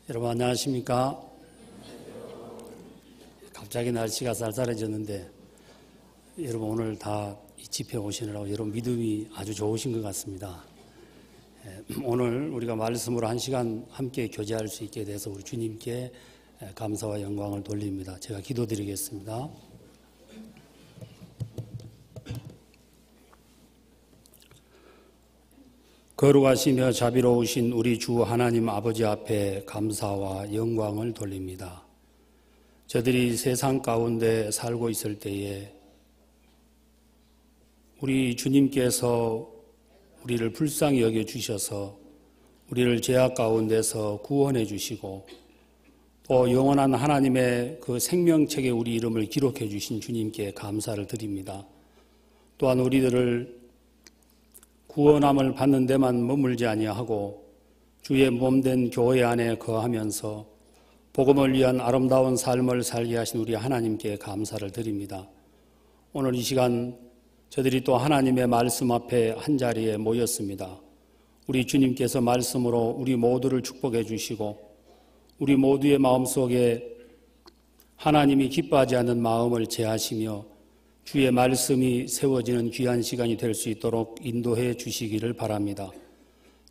여러분 안녕하십니까? 갑자기 날씨가 쌀쌀해졌는데 여러분 오늘 다 이 집회 오시느라고 여러분 믿음이 아주 좋으신 것 같습니다. 오늘 우리가 말씀으로 1시간 함께 교제할 수 있게 돼서 우리 주님께 감사와 영광을 돌립니다. 제가 기도드리겠습니다. 거룩하시며 자비로우신 우리 주 하나님 아버지 앞에 감사와 영광을 돌립니다. 저들이 세상 가운데 살고 있을 때에 우리 주님께서 우리를 불쌍히 여겨주셔서 우리를 죄악 가운데서 구원해 주시고 또 영원한 하나님의 그 생명책에 우리 이름을 기록해 주신 주님께 감사를 드립니다. 또한 우리들을 구원함을 받는 데만 머물지 아니하고 주의 몸된 교회 안에 거하면서 복음을 위한 아름다운 삶을 살게 하신 우리 하나님께 감사를 드립니다. 오늘 이 시간 저들이 또 하나님의 말씀 앞에 한자리에 모였습니다. 우리 주님께서 말씀으로 우리 모두를 축복해 주시고 우리 모두의 마음속에 하나님이 기뻐하지 않는 마음을 제하시며 주의 말씀이 세워지는 귀한 시간이 될 수 있도록 인도해 주시기를 바랍니다.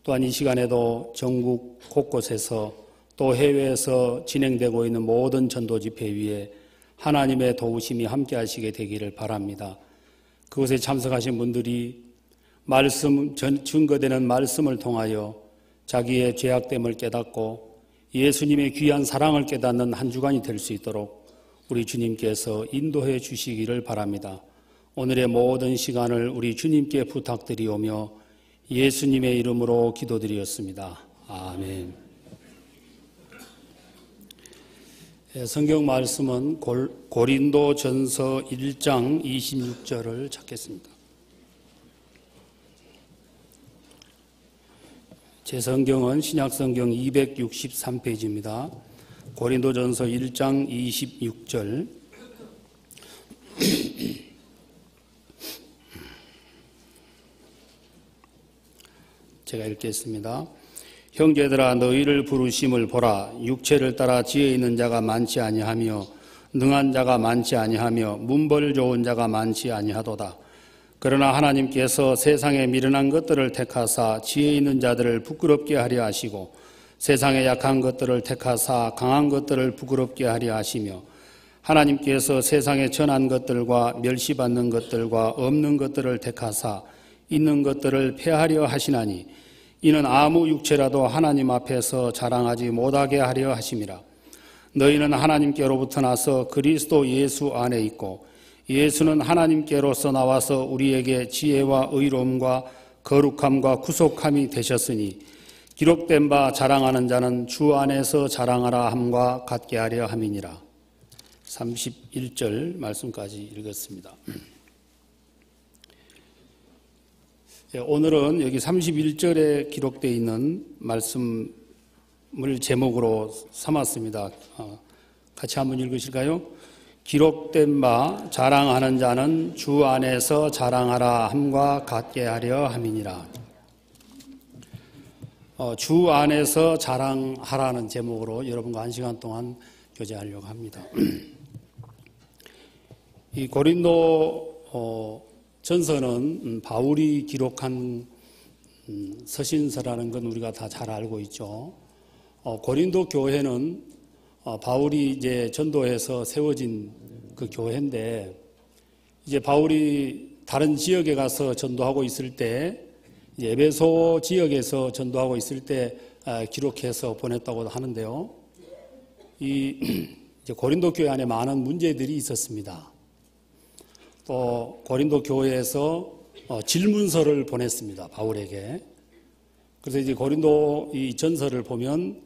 또한 이 시간에도 전국 곳곳에서 또 해외에서 진행되고 있는 모든 전도 집회 위에 하나님의 도우심이 함께 하시게 되기를 바랍니다. 그곳에 참석하신 분들이 증거되는 말씀을 통하여 자기의 죄악됨을 깨닫고 예수님의 귀한 사랑을 깨닫는 한 주간이 될 수 있도록 우리 주님께서 인도해 주시기를 바랍니다. 오늘의 모든 시간을 우리 주님께 부탁드리오며 예수님의 이름으로 기도드리었습니다. 아멘. 성경 말씀은 고린도전서 1장 26절을 찾겠습니다. 제 성경은 신약성경 263페이지입니다. 고린도전서 1장 26절. 제가 읽겠습니다. 형제들아 너희를 부르심을 보라. 육체를 따라 지혜 있는 자가 많지 아니하며 능한 자가 많지 아니하며 문벌 좋은 자가 많지 아니하도다. 그러나 하나님께서 세상에 미련한 것들을 택하사 지혜 있는 자들을 부끄럽게 하려 하시고 세상에 약한 것들을 택하사 강한 것들을 부끄럽게 하려 하시며 하나님께서 세상에 전한 것들과 멸시받는 것들과 없는 것들을 택하사 있는 것들을 폐하려 하시나니 이는 아무 육체라도 하나님 앞에서 자랑하지 못하게 하려 하심이라. 너희는 하나님께로부터 나서 그리스도 예수 안에 있고 예수는 하나님께로서 나와서 우리에게 지혜와 의로움과 거룩함과 구속함이 되셨으니 기록된 바 자랑하는 자는 주 안에서 자랑하라 함과 같게 하려 함이니라. 31절 말씀까지 읽었습니다. 오늘은 여기 31절에 기록되어 있는 말씀을 제목으로 삼았습니다. 같이 한번 읽으실까요? 기록된 바 자랑하는 자는 주 안에서 자랑하라 함과 같게 하려 함이니라. 주 안에서 자랑하라는 제목으로 여러분과 1시간 동안 교제하려고 합니다. 이 고린도 전서는 바울이 기록한 서신서라는 건 우리가 다 잘 알고 있죠. 고린도 교회는 바울이 이제 전도해서 세워진 그 교회인데 이제 바울이 다른 지역에 가서 전도하고 있을 때 에베소 지역에서 전도하고 있을 때 기록해서 보냈다고 하는데요. 이제 고린도 교회 안에 많은 문제들이 있었습니다. 또 고린도 교회에서 질문서를 보냈습니다. 바울에게. 그래서 이제 고린도 이 전서를 보면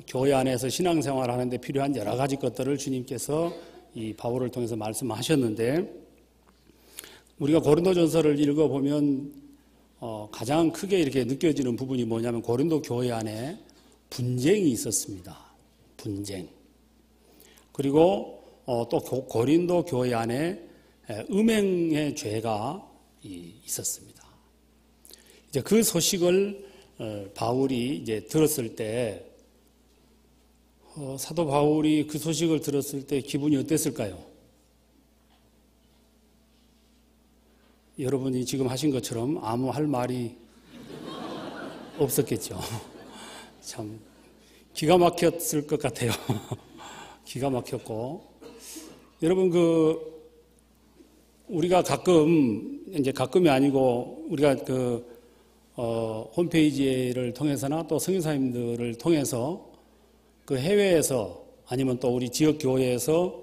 교회 안에서 신앙생활 하는데 필요한 여러 가지 것들을 주님께서 이 바울을 통해서 말씀하셨는데 우리가 고린도 전서를 읽어보면 가장 크게 이렇게 느껴지는 부분이 뭐냐면 고린도 교회 안에 분쟁이 있었습니다. 분쟁. 그리고 또 고린도 교회 안에 음행의 죄가 있었습니다. 이제 그 소식을 바울이 이제 들었을 때 사도 바울이 그 소식을 들었을 때 기분이 어땠을까요? 여러분이 지금 하신 것처럼 아무 할 말이 없었겠죠. 참 기가 막혔을 것 같아요. 기가 막혔고, 여러분 우리가 가끔이 아니고 우리가 홈페이지를 통해서나 또 선교사님들을 통해서 그 해외에서 아니면 또 우리 지역 교회에서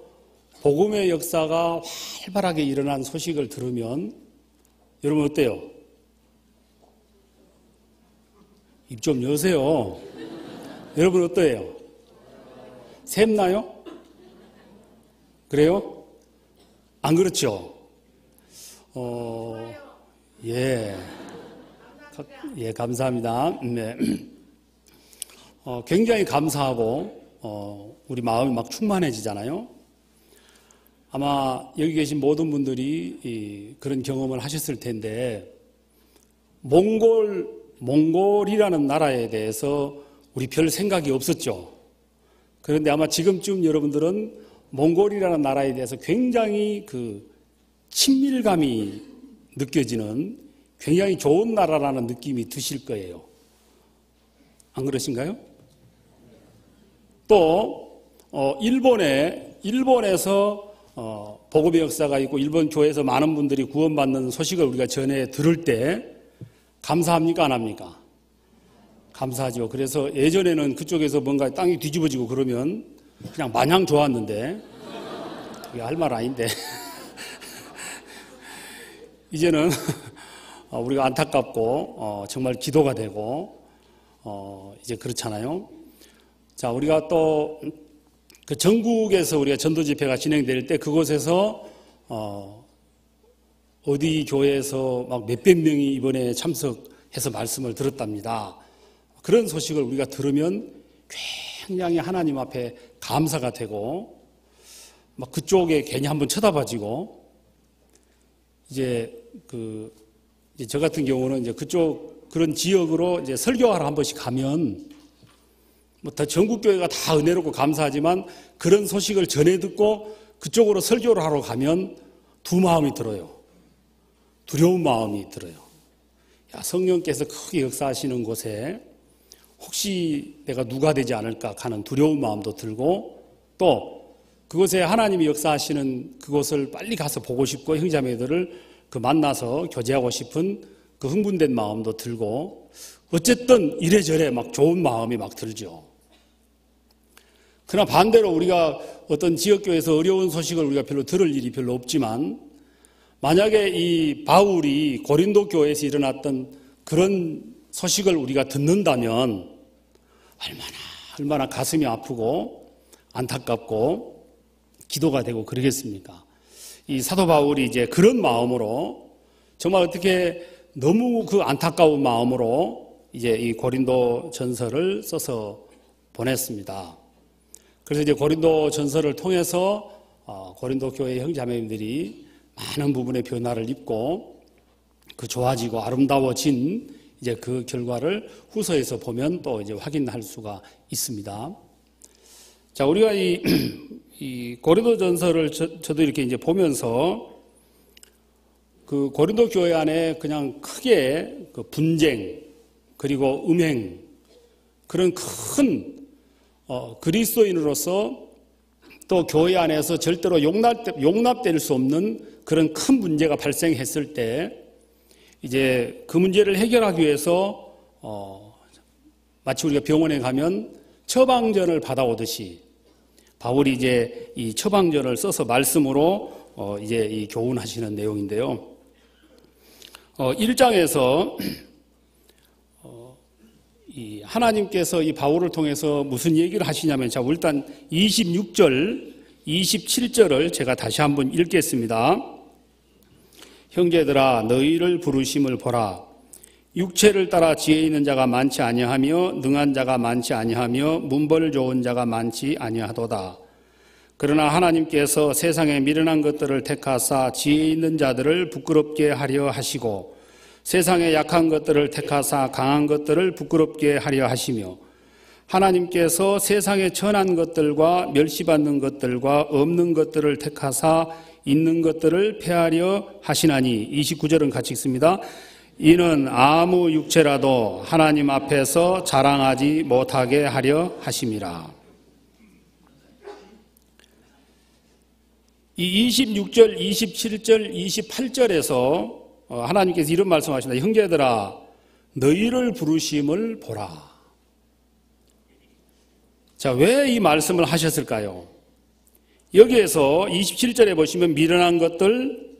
복음의 역사가 활발하게 일어난 소식을 들으면 여러분 어때요? 입 좀 여세요. 여러분 어때요? 샘나요? 그래요? 안 그렇죠? 예, 감사합니다. 네. 굉장히 감사하고, 우리 마음이 막 충만해지잖아요. 아마 여기 계신 모든 분들이 그런 경험을 하셨을 텐데, 몽골이라는 나라에 대해서 우리 별 생각이 없었죠. 그런데 아마 지금쯤 여러분들은 몽골이라는 나라에 대해서 굉장히 친밀감이 느껴지는 굉장히 좋은 나라라는 느낌이 드실 거예요. 안 그러신가요? 또 일본에서 복음의 역사가 있고 일본 교회에서 많은 분들이 구원받는 소식을 우리가 전해 들을 때 감사합니까? 안 합니까? 감사하죠. 그래서 예전에는 그쪽에서 뭔가 땅이 뒤집어지고 그러면 그냥 마냥 좋았는데, 그게 할 말 아닌데 이제는 우리가 안타깝고 정말 기도가 되고 이제 그렇잖아요. 자, 우리가 또 그 전국에서 우리가 전도 집회가 진행될 때 그곳에서 어디 교회에서 막 몇백 명이 이번에 참석해서 말씀을 들었답니다. 그런 소식을 우리가 들으면 굉장히 하나님 앞에 감사가 되고, 막 그쪽에 괜히 한번 쳐다봐지고, 이제 저 같은 경우는 이제 그쪽 그런 지역으로 이제 설교하러 한 번씩 가면, 뭐 다 전국교회가 다 은혜롭고 감사하지만 그런 소식을 전해 듣고 그쪽으로 설교를 하러 가면 두 마음이 들어요. 두려운 마음이 들어요. 야, 성령께서 크게 역사하시는 곳에 혹시 내가 누가 되지 않을까 하는 두려운 마음도 들고, 또 그곳에 하나님이 역사하시는 그곳을 빨리 가서 보고 싶고 형제자매들을 만나서 교제하고 싶은 그 흥분된 마음도 들고, 어쨌든 이래저래 막 좋은 마음이 막 들죠. 그러나 반대로 우리가 어떤 지역교회에서 어려운 소식을 우리가 별로 들을 일이 별로 없지만, 만약에 이 바울이 고린도 교회에서 일어났던 그런 소식을 우리가 듣는다면 얼마나 가슴이 아프고 안타깝고 기도가 되고 그러겠습니까? 이 사도 바울이 이제 그런 마음으로, 정말 어떻게 너무 그 안타까운 마음으로 이제 이 고린도 전서를 써서 보냈습니다. 그래서 이제 고린도 전서를 통해서 고린도 교회 형제자매님들이 많은 부분의 변화를 입고 그 좋아지고 아름다워진 이제 그 결과를 후서에서 보면 또 이제 확인할 수가 있습니다. 자, 우리가 이 고린도 전서를 저도 이렇게 이제 보면서 그 고린도 교회 안에 그냥 크게 그 분쟁 그리고 음행, 그런 큰 그리스도인으로서 또 교회 안에서 절대로 용납될 수 없는 그런 큰 문제가 발생했을 때, 이제 그 문제를 해결하기 위해서 마치 우리가 병원에 가면 처방전을 받아오듯이 바울이 이제 이 처방전을 써서 말씀으로 이제 이 교훈하시는 내용인데요. 1장에서 이 하나님께서 이 바울을 통해서 무슨 얘기를 하시냐면, 자, 일단 26절, 27절을 제가 다시 한번 읽겠습니다. 형제들아, 너희를 부르심을 보라. 육체를 따라 지혜 있는 자가 많지 아니하며 능한 자가 많지 아니하며 문벌 좋은 자가 많지 아니하도다. 그러나 하나님께서 세상에 미련한 것들을 택하사 지혜 있는 자들을 부끄럽게 하려 하시고, 세상에 약한 것들을 택하사 강한 것들을 부끄럽게 하려 하시며, 하나님께서 세상에 천한 것들과 멸시받는 것들과 없는 것들을 택하사 있는 것들을 폐하려 하시나니. 29절은 같이 읽습니다. 이는 아무 육체라도 하나님 앞에서 자랑하지 못하게 하려 하심이라. 이 26절, 27절, 28절에서 하나님께서 이런 말씀하십니다. 형제들아, 너희를 부르심을 보라. 자, 왜 이 말씀을 하셨을까요? 여기에서 27절에 보시면 미련한 것들,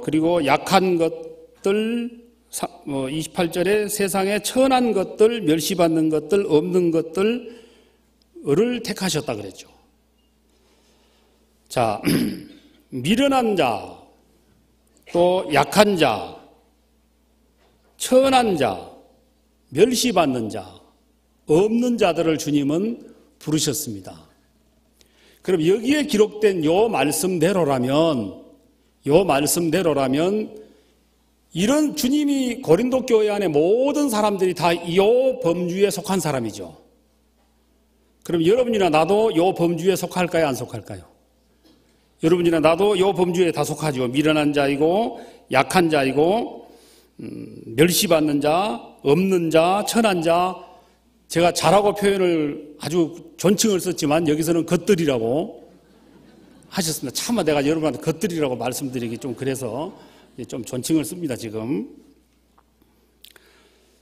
그리고 약한 것들, 28절에 세상에 천한 것들, 멸시받는 것들, 없는 것들을 택하셨다 그랬죠. 자, 미련한 자, 또 약한 자, 천한 자, 멸시받는 자, 없는 자들을 주님은 부르셨습니다. 그럼 여기에 기록된 요 말씀대로라면 이런 주님이 고린도 교회 안에 모든 사람들이 다 요 범주에 속한 사람이죠. 그럼 여러분이나 나도 요 범주에 속할까요? 안 속할까요? 여러분이나 나도 요 범주에 다 속하죠. 미련한 자이고 약한 자이고 멸시받는 자, 없는 자, 천한 자. 제가 자라고 표현을 아주 존칭을 썼지만 여기서는 것들이라고 하셨습니다. 차마 내가 여러분한테 것들이라고 말씀드리기 좀 그래서 좀 존칭을 씁니다, 지금.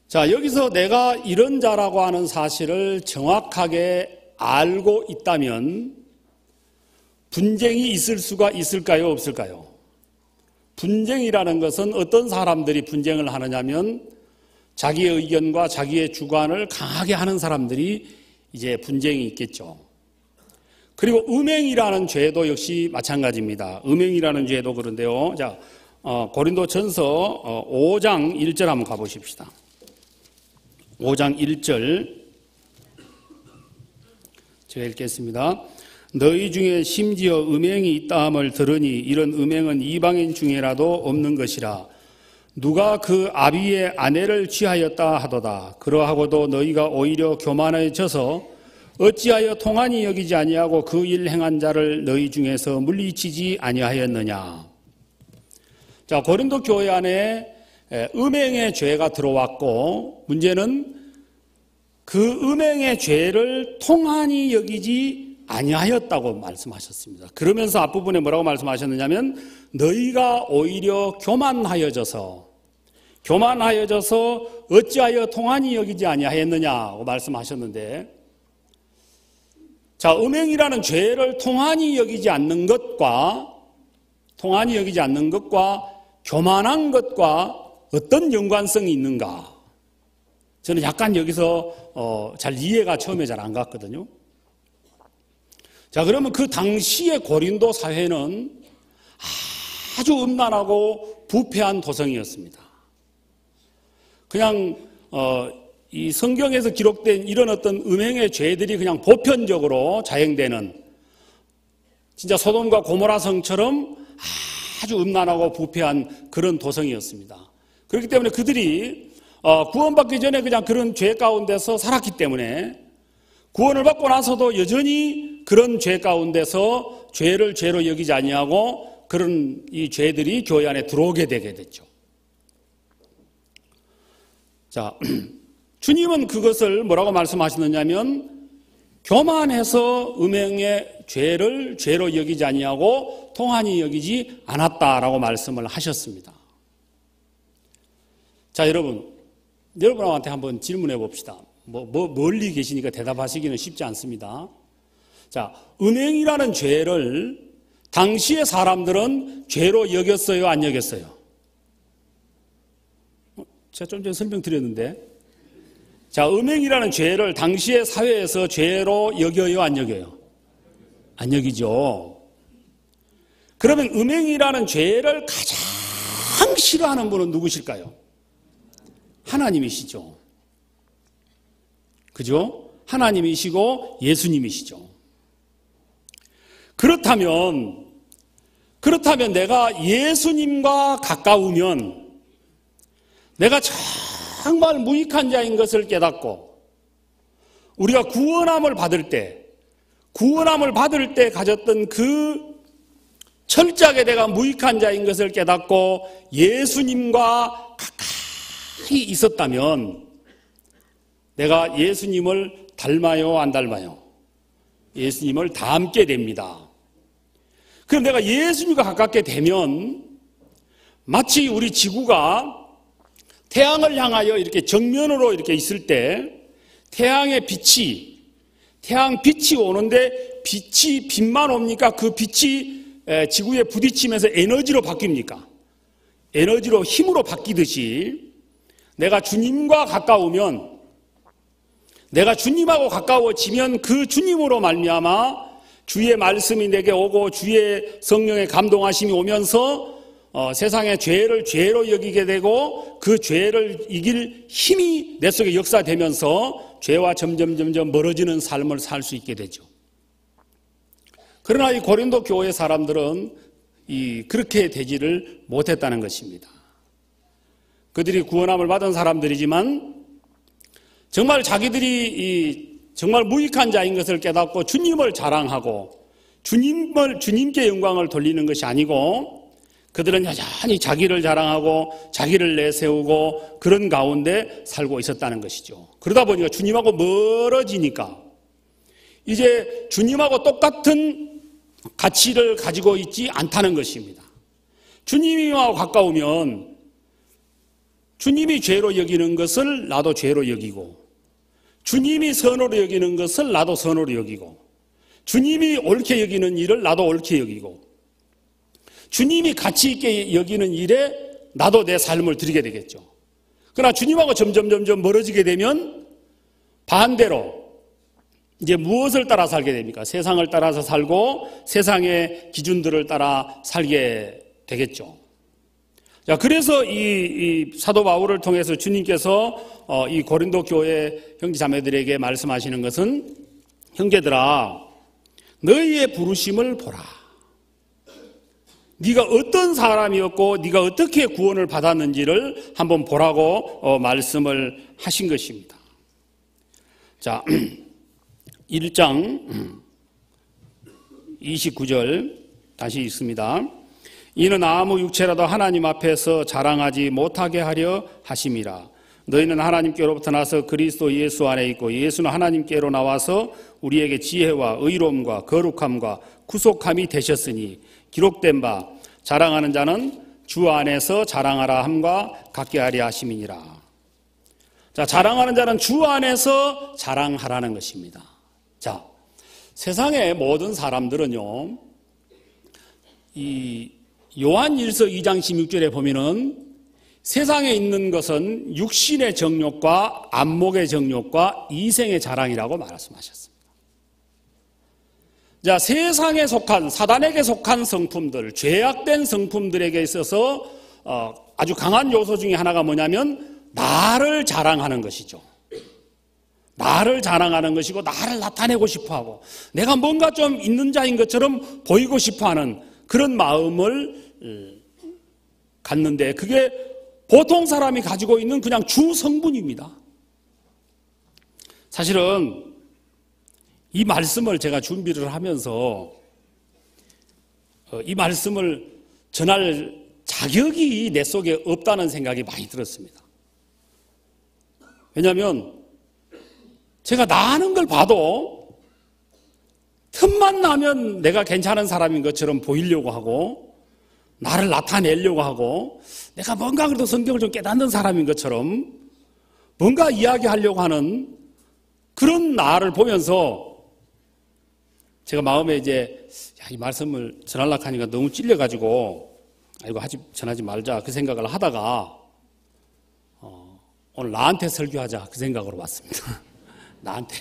자, 여기서 내가 이런 자라고 하는 사실을 정확하게 알고 있다면 분쟁이 있을 수가 있을까요, 없을까요? 분쟁이라는 것은 어떤 사람들이 분쟁을 하느냐면 자기의 의견과 자기의 주관을 강하게 하는 사람들이 이제 분쟁이 있겠죠. 그리고 음행이라는 죄도 역시 마찬가지입니다. 음행이라는 죄도 그런데요. 자, 고린도전서 5장 1절 한번 가보십시다. 5장 1절 제가 읽겠습니다. 너희 중에 심지어 음행이 있다함을 들으니 이런 음행은 이방인 중에라도 없는 것이라. 누가 그 아비의 아내를 취하였다 하도다. 그러하고도 너희가 오히려 교만해져서 어찌하여 통한이 여기지 아니하고 그 일 행한 자를 너희 중에서 물리치지 아니하였느냐. 자, 고린도 교회 안에 음행의 죄가 들어왔고 문제는 그 음행의 죄를 통한이 여기지 아니하였다고 말씀하셨습니다. 그러면서 앞부분에 뭐라고 말씀하셨느냐면 너희가 오히려 교만하여져서 어찌하여 통한이 여기지 아니하였느냐고 말씀하셨는데, 자, 음행이라는 죄를 통한이 여기지 않는 것과 교만한 것과 어떤 연관성이 있는가? 저는 약간 여기서 잘 이해가 처음에 잘 안 갔거든요. 자, 그러면 그 당시의 고린도 사회는 아주 음란하고 부패한 도성이었습니다. 그냥 이 성경에서 기록된 이런 어떤 음행의 죄들이 그냥 보편적으로 자행되는 진짜 소돔과 고모라 성처럼 아주 음란하고 부패한 그런 도성이었습니다. 그렇기 때문에 그들이 구원받기 전에 그냥 그런 죄 가운데서 살았기 때문에 구원을 받고 나서도 여전히 그런 죄 가운데서 죄를 죄로 여기지 아니하고 그런 이 죄들이 교회 안에 들어오게 되게 됐죠. 자, 주님은 그것을 뭐라고 말씀하셨느냐면 교만해서 음행의 죄를 죄로 여기지 아니하고 통한이 여기지 않았다라고 말씀을 하셨습니다. 자, 여러분한테 한번 질문해 봅시다. 멀리 계시니까 대답하시기는 쉽지 않습니다. 자, 음행이라는 죄를 당시의 사람들은 죄로 여겼어요, 안 여겼어요? 제가 좀 전에 설명드렸는데, 자, 음행이라는 죄를 당시의 사회에서 죄로 여겨요, 안 여겨요? 안 여기죠. 그러면 음행이라는 죄를 가장 싫어하는 분은 누구실까요? 하나님이시죠. 그죠? 하나님이시고 예수님이시죠. 그렇다면 내가 예수님과 가까우면 내가 정말 무익한 자인 것을 깨닫고 우리가 구원함을 받을 때 가졌던 그 철저하게 내가 무익한 자인 것을 깨닫고 예수님과 가까이 있었다면 내가 예수님을 닮아요, 안 닮아요? 예수님을 닮게 됩니다. 그럼 내가 예수님과 가깝게 되면 마치 우리 지구가 태양을 향하여 이렇게 정면으로 이렇게 있을 때 태양 빛이 오는데 빛만 옵니까? 그 빛이 지구에 부딪히면서 에너지로 바뀝니까? 에너지로 힘으로 바뀌듯이 내가 주님과 가까우면, 내가 주님하고 가까워지면 그 주님으로 말미암아 주의 말씀이 내게 오고 주의 성령의 감동하심이 오면서 세상의 죄를 죄로 여기게 되고 그 죄를 이길 힘이 내 속에 역사되면서 죄와 점점 멀어지는 삶을 살 수 있게 되죠. 그러나 이 고린도 교회 사람들은 그렇게 되지를 못했다는 것입니다. 그들이 구원함을 받은 사람들이지만 정말 자기들이 정말 무익한 자인 것을 깨닫고 주님을 자랑하고 주님께 영광을 돌리는 것이 아니고 그들은 여전히 자기를 자랑하고 자기를 내세우고 그런 가운데 살고 있었다는 것이죠. 그러다 보니까 주님하고 멀어지니까 이제 주님하고 똑같은 가치를 가지고 있지 않다는 것입니다. 주님하고 가까우면 주님이 죄로 여기는 것을 나도 죄로 여기고, 주님이 선으로 여기는 것을 나도 선으로 여기고, 주님이 옳게 여기는 일을 나도 옳게 여기고, 주님이 가치 있게 여기는 일에 나도 내 삶을 드리게 되겠죠. 그러나 주님하고 점점 멀어지게 되면 반대로 이제 무엇을 따라 살게 됩니까? 세상을 따라서 살고 세상의 기준들을 따라 살게 되겠죠. 자, 그래서 이 사도 바울을 통해서 주님께서 이 고린도 교회 형제 자매들에게 말씀하시는 것은, 형제들아, 너희의 부르심을 보라. 네가 어떤 사람이었고 네가 어떻게 구원을 받았는지를 한번 보라고 말씀을 하신 것입니다. 자, 1장 29절 다시 읽습니다. 이는 아무 육체라도 하나님 앞에서 자랑하지 못하게 하려 하심이라. 너희는 하나님께로부터 나서 그리스도 예수 안에 있고 예수는 하나님께로 나와서 우리에게 지혜와 의로움과 거룩함과 구속함이 되셨으니 기록된 바 자랑하는 자는 주 안에서 자랑하라 함과 같게 하려 하심이니라. 자, 자랑하는 자는 주 안에서 자랑하라는 것입니다. 자, 세상의 모든 사람들은요, 이 요한일서 2장 16절에 보면은 세상에 있는 것은 육신의 정욕과 안목의 정욕과 이생의 자랑이라고 말씀하셨습니다. 자, 세상에 속한, 사단에게 속한 성품들, 죄악된 성품들에게 있어서 아주 강한 요소 중에 하나가 뭐냐면 나를 자랑하는 것이죠. 나를 자랑하는 것이고 나를 나타내고 싶어하고 내가 뭔가 좀 있는 자인 것처럼 보이고 싶어하는 그런 마음을 갖는데, 그게 보통 사람이 가지고 있는 그냥 주성분입니다. 사실은 이 말씀을 제가 준비를 하면서 이 말씀을 전할 자격이 내 속에 없다는 생각이 많이 들었습니다. 왜냐하면 제가 나 아는 걸 봐도 틈만 나면 내가 괜찮은 사람인 것처럼 보이려고 하고 나를 나타내려고 하고 내가 뭔가 그래도 성경을 좀 깨닫는 사람인 것처럼 뭔가 이야기하려고 하는 그런 나를 보면서 제가 마음에 이제 이 말씀을 전하려고 하니까 너무 찔려가지고 이거 전하지 말자 그 생각을 하다가 오늘 나한테 설교하자 그 생각으로 왔습니다. 나한테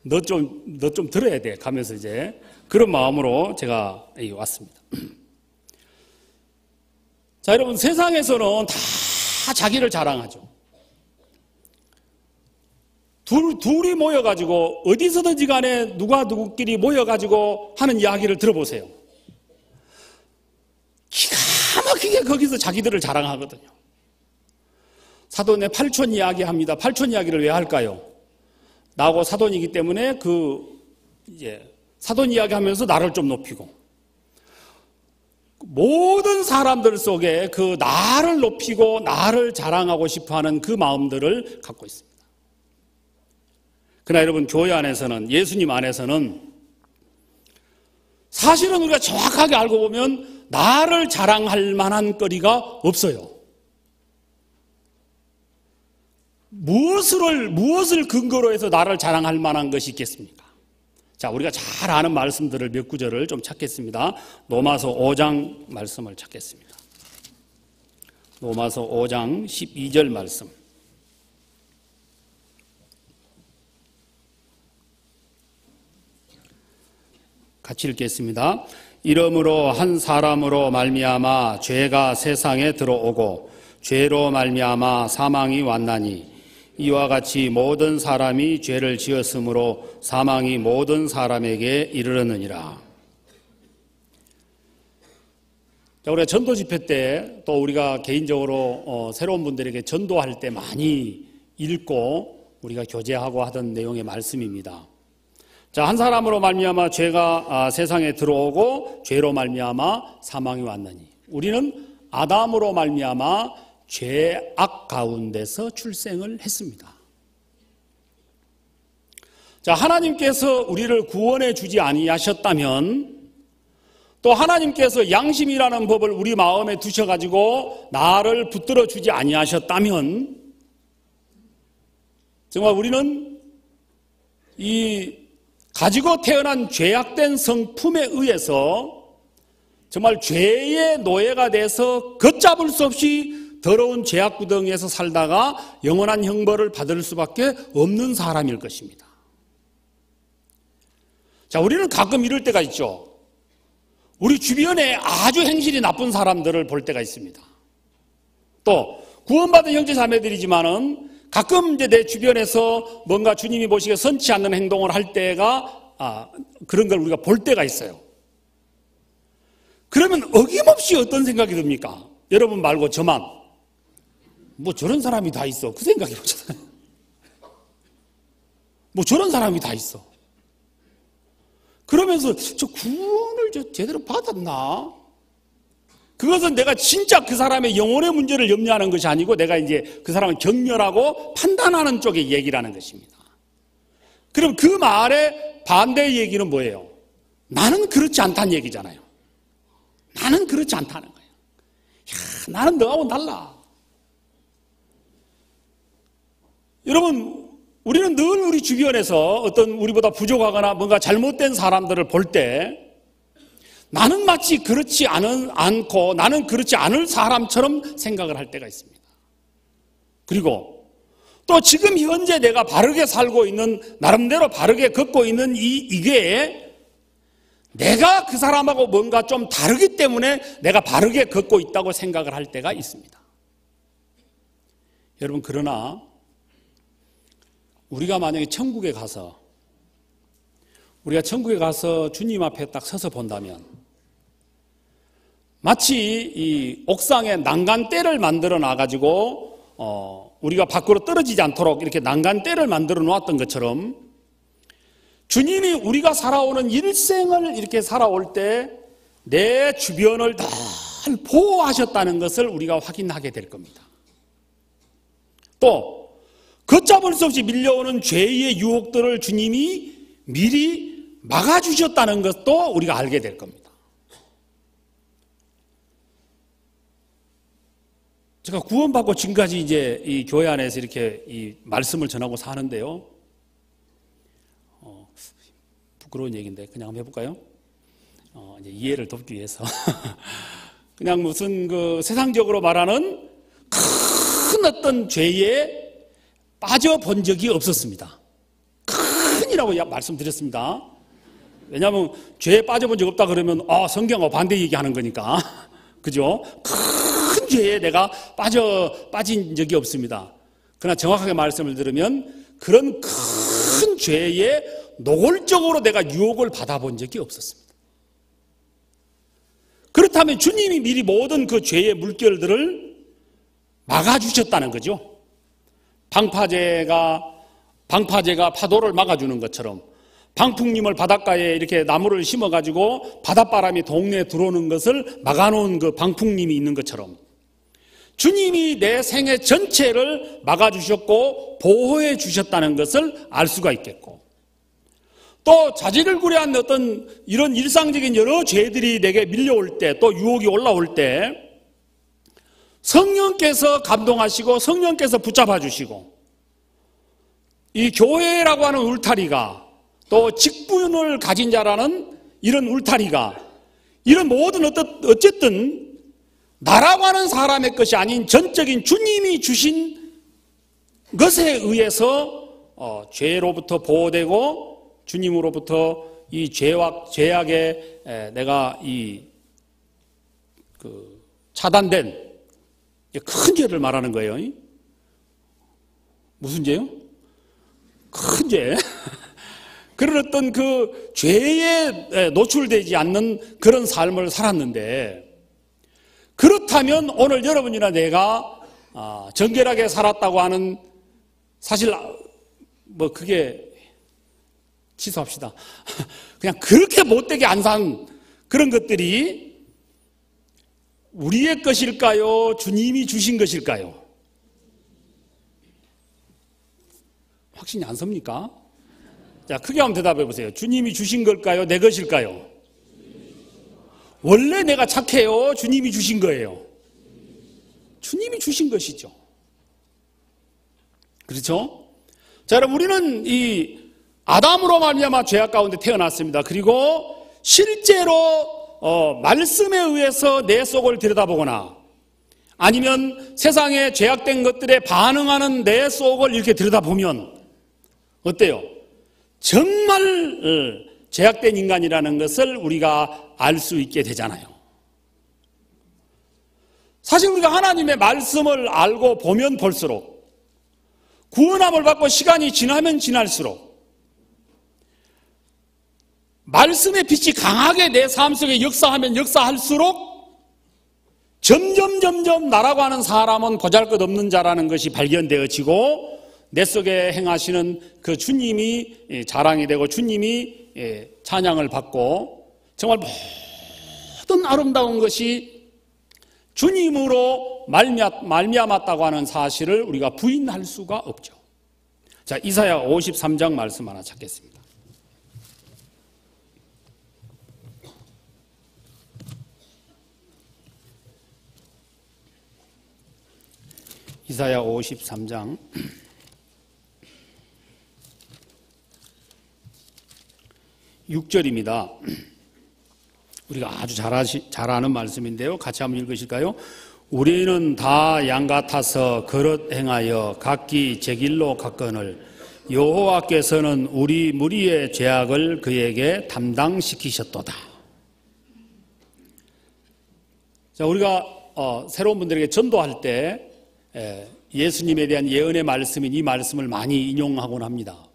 너 좀 들어야 돼 가면서 이제 그런 마음으로 제가 왔습니다. 자, 여러분, 세상에서는 다 자기를 자랑하죠. 둘이 모여가지고 어디서든지 간에 누가 누구끼리 모여가지고 하는 이야기를 들어보세요. 기가 막히게 거기서 자기들을 자랑하거든요. 사돈의 팔촌 이야기 합니다. 팔촌 이야기를 왜 할까요? 나하고 사돈이기 때문에 이제 사돈 이야기 하면서 나를 좀 높이고, 모든 사람들 속에 그 나를 높이고 나를 자랑하고 싶어 하는 그 마음들을 갖고 있습니다. 그러나 여러분, 교회 안에서는, 예수님 안에서는 사실은 우리가 정확하게 알고 보면 나를 자랑할 만한 거리가 없어요. 무엇을 근거로 해서 나를 자랑할 만한 것이 있겠습니까? 자, 우리가 잘 아는 말씀들을 몇 구절을 좀 찾겠습니다. 로마서 5장 말씀을 찾겠습니다. 로마서 5장 12절 말씀. 같이 읽겠습니다. 이러므로 한 사람으로 말미암아 죄가 세상에 들어오고 죄로 말미암아 사망이 왔나니 이와 같이 모든 사람이 죄를 지었으므로 사망이 모든 사람에게 이르렀느니라. 자, 우리가 전도 집회 때 또 우리가 개인적으로 새로운 분들에게 전도할 때 많이 읽고 우리가 교제하고 하던 내용의 말씀입니다. 자, 한 사람으로 말미암아 죄가 세상에 들어오고 죄로 말미암아 사망이 왔나니 우리는 아담으로 말미암아 죄악 가운데서 출생을 했습니다. 자, 하나님께서 우리를 구원해 주지 아니하셨다면, 또 하나님께서 양심이라는 법을 우리 마음에 두셔가지고 나를 붙들어 주지 아니하셨다면, 정말 우리는 이 가지고 태어난 죄악된 성품에 의해서 정말 죄의 노예가 돼서 걷잡을 수 없이 더러운 죄악 구덩이에서 살다가 영원한 형벌을 받을 수밖에 없는 사람일 것입니다. 자, 우리는 가끔 이럴 때가 있죠. 우리 주변에 아주 행실이 나쁜 사람들을 볼 때가 있습니다. 또 구원받은 형제 자매들이지만은 가끔 이제 내 주변에서 뭔가 주님이 보시기에 선치 않는 행동을 할 때가 그런 걸 우리가 볼 때가 있어요. 그러면 어김없이 어떤 생각이 듭니까? 여러분 말고 저만. 뭐 저런 사람이 다 있어. 그 생각이 오잖아요. 뭐 저런 사람이 다 있어. 그러면서 저 구원을 제대로 받았나? 그것은 내가 진짜 그 사람의 영혼의 문제를 염려하는 것이 아니고 내가 이제 그 사람을 경멸하고 판단하는 쪽의 얘기라는 것입니다. 그럼 그 말의 반대의 얘기는 뭐예요? 나는 그렇지 않다는 얘기잖아요. 나는 그렇지 않다는 거예요. 야, 나는 너하고 달라. 여러분, 우리는 늘 우리 주변에서 어떤 우리보다 부족하거나 뭔가 잘못된 사람들을 볼 때 나는 마치 그렇지 않고 나는 그렇지 않을 사람처럼 생각을 할 때가 있습니다. 그리고 또 지금 현재 내가 바르게 살고 있는, 나름대로 바르게 걷고 있는 이게 내가 그 사람하고 뭔가 좀 다르기 때문에 내가 바르게 걷고 있다고 생각을 할 때가 있습니다. 여러분, 그러나 우리가 만약에 천국에 가서 주님 앞에 딱 서서 본다면 마치 이 옥상에 난간대를 만들어 놔가지고 우리가 밖으로 떨어지지 않도록 이렇게 난간대를 만들어 놓았던 것처럼 주님이 우리가 살아오는 일생을 이렇게 살아올 때 내 주변을 다 보호하셨다는 것을 우리가 확인하게 될 겁니다. 또 걷잡을 수 없이 밀려오는 죄의 유혹들을 주님이 미리 막아주셨다는 것도 우리가 알게 될 겁니다. 제가 구원받고 지금까지 이제 이 교회 안에서 이렇게 이 말씀을 전하고 사는데요. 부끄러운 얘기인데 그냥 한번 해볼까요? 이제 이해를 돕기 위해서. 그냥 무슨 그 세상적으로 말하는 큰 어떤 죄에 빠져본 적이 없었습니다. 큰이라고 말씀드렸습니다. 왜냐하면 죄에 빠져본 적 없다 그러면 성경과 반대 얘기하는 거니까. 그죠? 큰 죄에 내가 빠진 적이 없습니다. 그러나 정확하게 말씀을 들으면 그런 큰 죄에 노골적으로 내가 유혹을 받아본 적이 없었습니다. 그렇다면 주님이 미리 모든 그 죄의 물결들을 막아주셨다는 거죠. 방파제가 방파제가 파도를 막아주는 것처럼 방풍림을 바닷가에 이렇게 나무를 심어가지고 바닷바람이 동네에 들어오는 것을 막아놓은 그 방풍림이 있는 것처럼 주님이 내 생애 전체를 막아주셨고 보호해 주셨다는 것을 알 수가 있겠고, 또 자질을 구레한 어떤 이런 일상적인 여러 죄들이 내게 밀려올 때, 또 유혹이 올라올 때 성령께서 감동하시고 성령께서 붙잡아 주시고, 이 교회라고 하는 울타리가, 또 직분을 가진 자라는 이런 울타리가, 이런 모든 어쨌든 나라고 하는 사람의 것이 아닌 전적인 주님이 주신 것에 의해서 죄로부터 보호되고 주님으로부터 이 죄악에 내가 차단된 큰 죄를 말하는 거예요. 무슨 죄요? 큰 죄. 그런 어떤 그 죄에 노출되지 않는 그런 삶을 살았는데, 그렇다면 오늘 여러분이나 내가 정결하게 살았다고 하는, 사실 뭐 그게 취소합시다. 그냥 그렇게 못되게 안 산 그런 것들이 우리의 것일까요? 주님이 주신 것일까요? 확신이 안 섭니까? 자, 크게 한번 대답해 보세요. 주님이 주신 걸까요? 내 것일까요? 원래 내가 착해요? 주님이 주신 거예요? 주님이 주신 것이죠. 그렇죠? 자, 여러분, 우리는 이 아담으로 말미암아 죄악 가운데 태어났습니다. 그리고 실제로 말씀에 의해서 내 속을 들여다보거나 아니면 세상에 죄악된 것들에 반응하는 내 속을 이렇게 들여다보면 어때요? 정말 죄악된 인간이라는 것을 우리가 알 수 있게 되잖아요. 사실 우리가 하나님의 말씀을 알고 보면 볼수록, 구원함을 받고 시간이 지나면 지날수록 말씀의 빛이 강하게 내 삶 속에 역사하면 역사할수록 점점 나라고 하는 사람은 보잘것없는 자라는 것이 발견되어지고 내 속에 행하시는 그 주님이 자랑이 되고 주님이 찬양을 받고 정말 모든 아름다운 것이 주님으로 말미암았다고 하는 사실을 우리가 부인할 수가 없죠. 자, 이사야 53장 말씀 하나 찾겠습니다. 이사야 53장 6절입니다. 우리가 아주 잘 아는 말씀인데요. 같이 한번 읽으실까요? 우리는 다 양 같아서 그릇 행하여 각기 제 길로 갔거늘 여호와께서는 우리 무리의 죄악을 그에게 담당시키셨도다. 자, 우리가 새로운 분들에게 전도할 때 예수님에 대한 예언의 말씀인 이 말씀을 많이 인용하곤 합니다.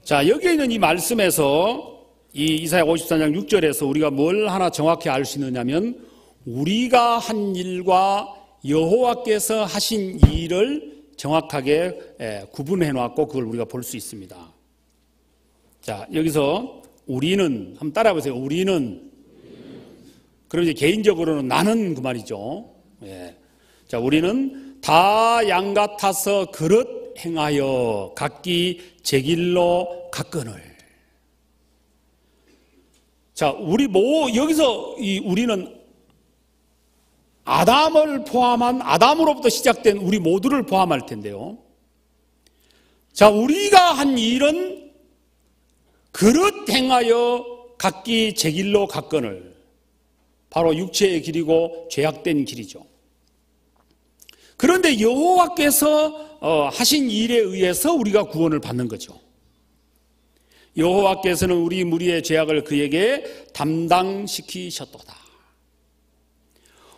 자, 여기에 있는 이 말씀에서 이 이사야 54장 6절에서 우리가 뭘 하나 정확히 알 수 있느냐면, 우리가 한 일과 여호와께서 하신 일을 정확하게 구분해 놨고 그걸 우리가 볼 수 있습니다. 자, 여기서 우리는 한번 따라해 보세요. 우리는. 그럼 이제 개인적으로는 나는 그 말이죠. 예. 자, 우리는 다 양 같아서 그릇 행하여 각기 제 길로 갔거늘. 자, 여기서 이 우리는 아담을 포함한, 아담으로부터 시작된 우리 모두를 포함할 텐데요. 자, 우리가 한 일은 그릇 행하여 각기 제 길로 갔거늘. 바로 육체의 길이고 죄악된 길이죠. 그런데 여호와께서 하신 일에 의해서 우리가 구원을 받는 거죠. 여호와께서는 우리 무리의 죄악을 그에게 담당시키셨도다.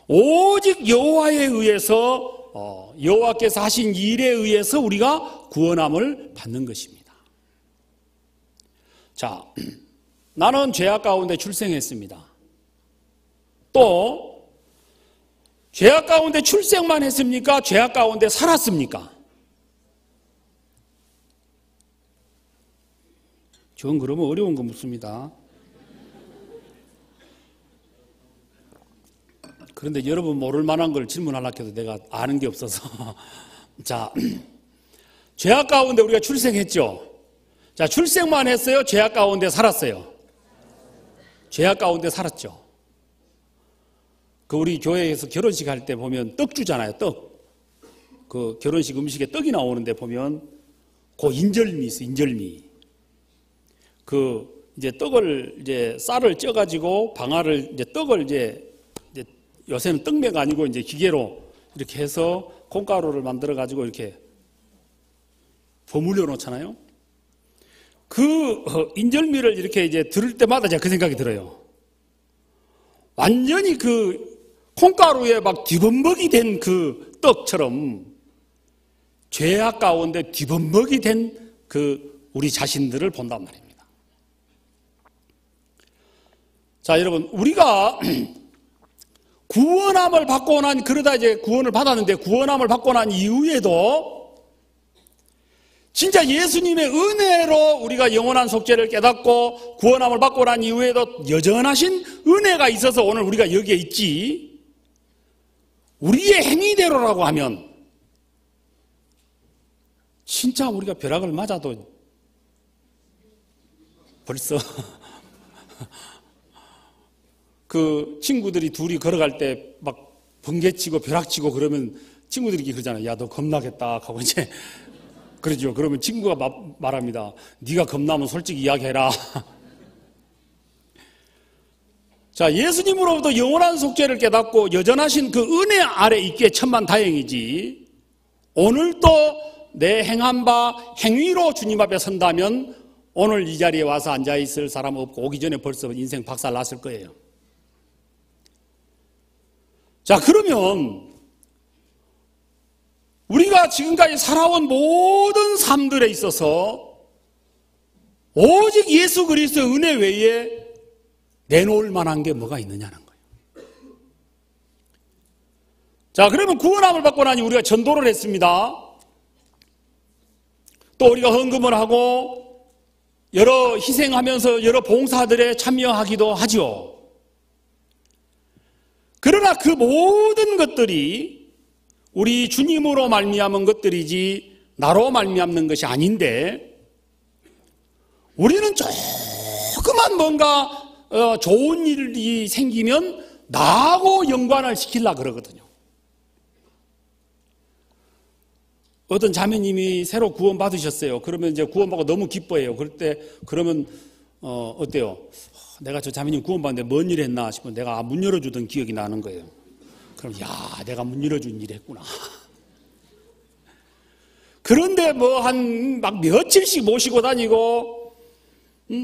오직 여호와에 의해서, 여호와께서 하신 일에 의해서 우리가 구원함을 받는 것입니다. 자, 나는 죄악 가운데 출생했습니다. 또 죄악 가운데 출생만 했습니까? 죄악 가운데 살았습니까? 전 그러면 어려운 거 묻습니다. 그런데 여러분 모를 만한 걸 질문하려고 해도 내가 아는 게 없어서. 자, 죄악 가운데 우리가 출생했죠. 자, 출생만 했어요? 죄악 가운데 살았어요? 죄악 가운데 살았죠. 그 우리 교회에서 결혼식 할 때 보면 떡 주잖아요, 떡. 그 결혼식 음식에 떡이 나오는데 보면 그 인절미 있어, 인절미. 그 이제 떡을 이제 쌀을 쪄가지고 방아를 이제 떡을 이제 요새는 떡매가 아니고 이제 기계로 이렇게 해서 콩가루를 만들어가지고 이렇게 버무려 놓잖아요. 그 인절미를 이렇게 이제 들을 때마다 제가 그 생각이 들어요. 완전히 그 콩가루에 막 뒤범벅이 된 그 떡처럼 죄악 가운데 뒤범벅이 된 그 우리 자신들을 본단 말입니다. 자, 여러분, 우리가 구원함을 받고 난, 그러다 이제 구원을 받았는데 구원함을 받고 난 이후에도 진짜 예수님의 은혜로 우리가 영원한 속죄를 깨닫고 구원함을 받고 난 이후에도 여전하신 은혜가 있어서 오늘 우리가 여기에 있지, 우리의 행위대로라고 하면 진짜 우리가 벼락을 맞아도 벌써 그 친구들이 둘이 걸어갈 때 막 번개치고 벼락치고 그러면 친구들이 그러잖아요. 야, 너 겁나겠다 하고 이제 그러죠. 그러면 친구가 말합니다. 네가 겁나면 솔직히 이야기해라. 자, 예수님으로부터 영원한 속죄를 깨닫고 여전하신 그 은혜 아래 있기에 천만다행이지, 오늘도 내 행한 바 행위로 주님 앞에 선다면 오늘 이 자리에 와서 앉아있을 사람 없고 오기 전에 벌써 인생 박살 났을 거예요. 자, 그러면 우리가 지금까지 살아온 모든 삶들에 있어서 오직 예수 그리스도의 은혜 외에 내놓을 만한 게 뭐가 있느냐는 거예요. 자, 그러면 구원함을 받고 나니 우리가 전도를 했습니다. 또 우리가 헌금을 하고 여러 희생하면서 여러 봉사들에 참여하기도 하죠. 그러나 그 모든 것들이 우리 주님으로 말미암은 것들이지 나로 말미암는 것이 아닌데, 우리는 조그만 뭔가 좋은 일이 생기면 나하고 연관을 시키려고 그러거든요. 어떤 자매님이 새로 구원 받으셨어요. 그러면 이제 구원받고 너무 기뻐해요. 그럴 때 그러면 어때요? 내가 저 자매님 구원받는데 뭔 일 했나 싶으면 내가 문 열어주던 기억이 나는 거예요. 그럼 야, 내가 문 열어준 일 했구나. 그런데 뭐 막 며칠씩 모시고 다니고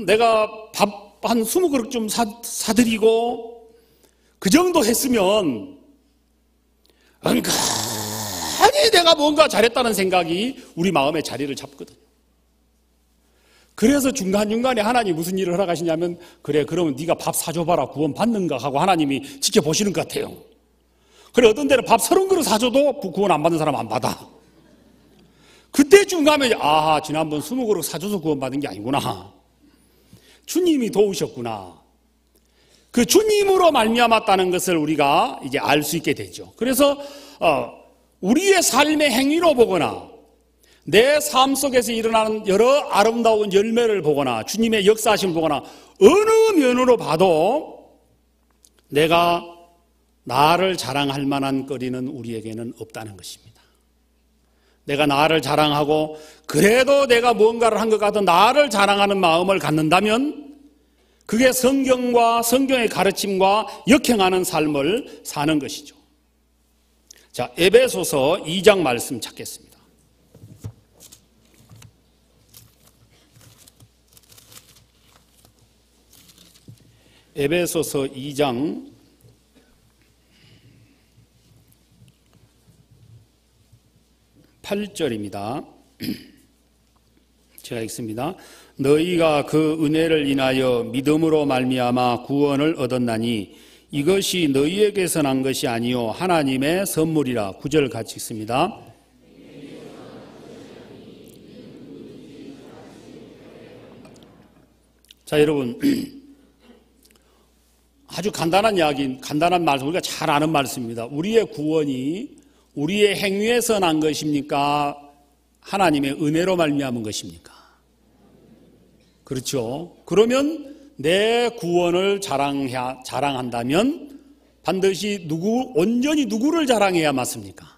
내가 밥 한 20그릇 좀 사드리고 그 정도 했으면 은근히 내가 뭔가 잘했다는 생각이 우리 마음에 자리를 잡거든요. 그래서 중간중간에 하나님이 무슨 일을 허락하시냐면, 그래, 그러면 네가 밥 사줘봐라, 구원 받는가 하고 하나님이 지켜보시는 것 같아요. 그래, 어떤 데는 밥 30그릇 사줘도 구원 안 받는 사람 안 받아. 그때쯤 가면 아하, 지난번 20그릇 사줘서 구원 받은 게 아니구나, 주님이 도우셨구나, 그 주님으로 말미암았다는 것을 우리가 이제 알 수 있게 되죠. 그래서 우리의 삶의 행위로 보거나 내 삶 속에서 일어나는 여러 아름다운 열매를 보거나 주님의 역사하심을 보거나 어느 면으로 봐도 내가 나를 자랑할 만한 거리는 우리에게는 없다는 것입니다. 내가 나를 자랑하고 그래도 내가 뭔가를 한 것 같은 나를 자랑하는 마음을 갖는다면 그게 성경과 성경의 가르침과 역행하는 삶을 사는 것이죠. 자, 에베소서 2장 말씀 찾겠습니다. 에베소서 2장 8절입니다. 제가 읽습니다. 너희가 그 은혜를 인하여 믿음으로 말미암아 구원을 얻었나니 이것이 너희에게서 난 것이 아니요 하나님의 선물이라. 9절 같이 읽습니다. 자, 여러분, 아주 간단한 이야기, 간단한 말씀, 우리가 잘 아는 말씀입니다. 우리의 구원이 우리의 행위에서 난 것입니까? 하나님의 은혜로 말미암은 것입니까? 그렇죠. 그러면 내 구원을 자랑한다면 반드시 온전히 누구를 자랑해야 맞습니까?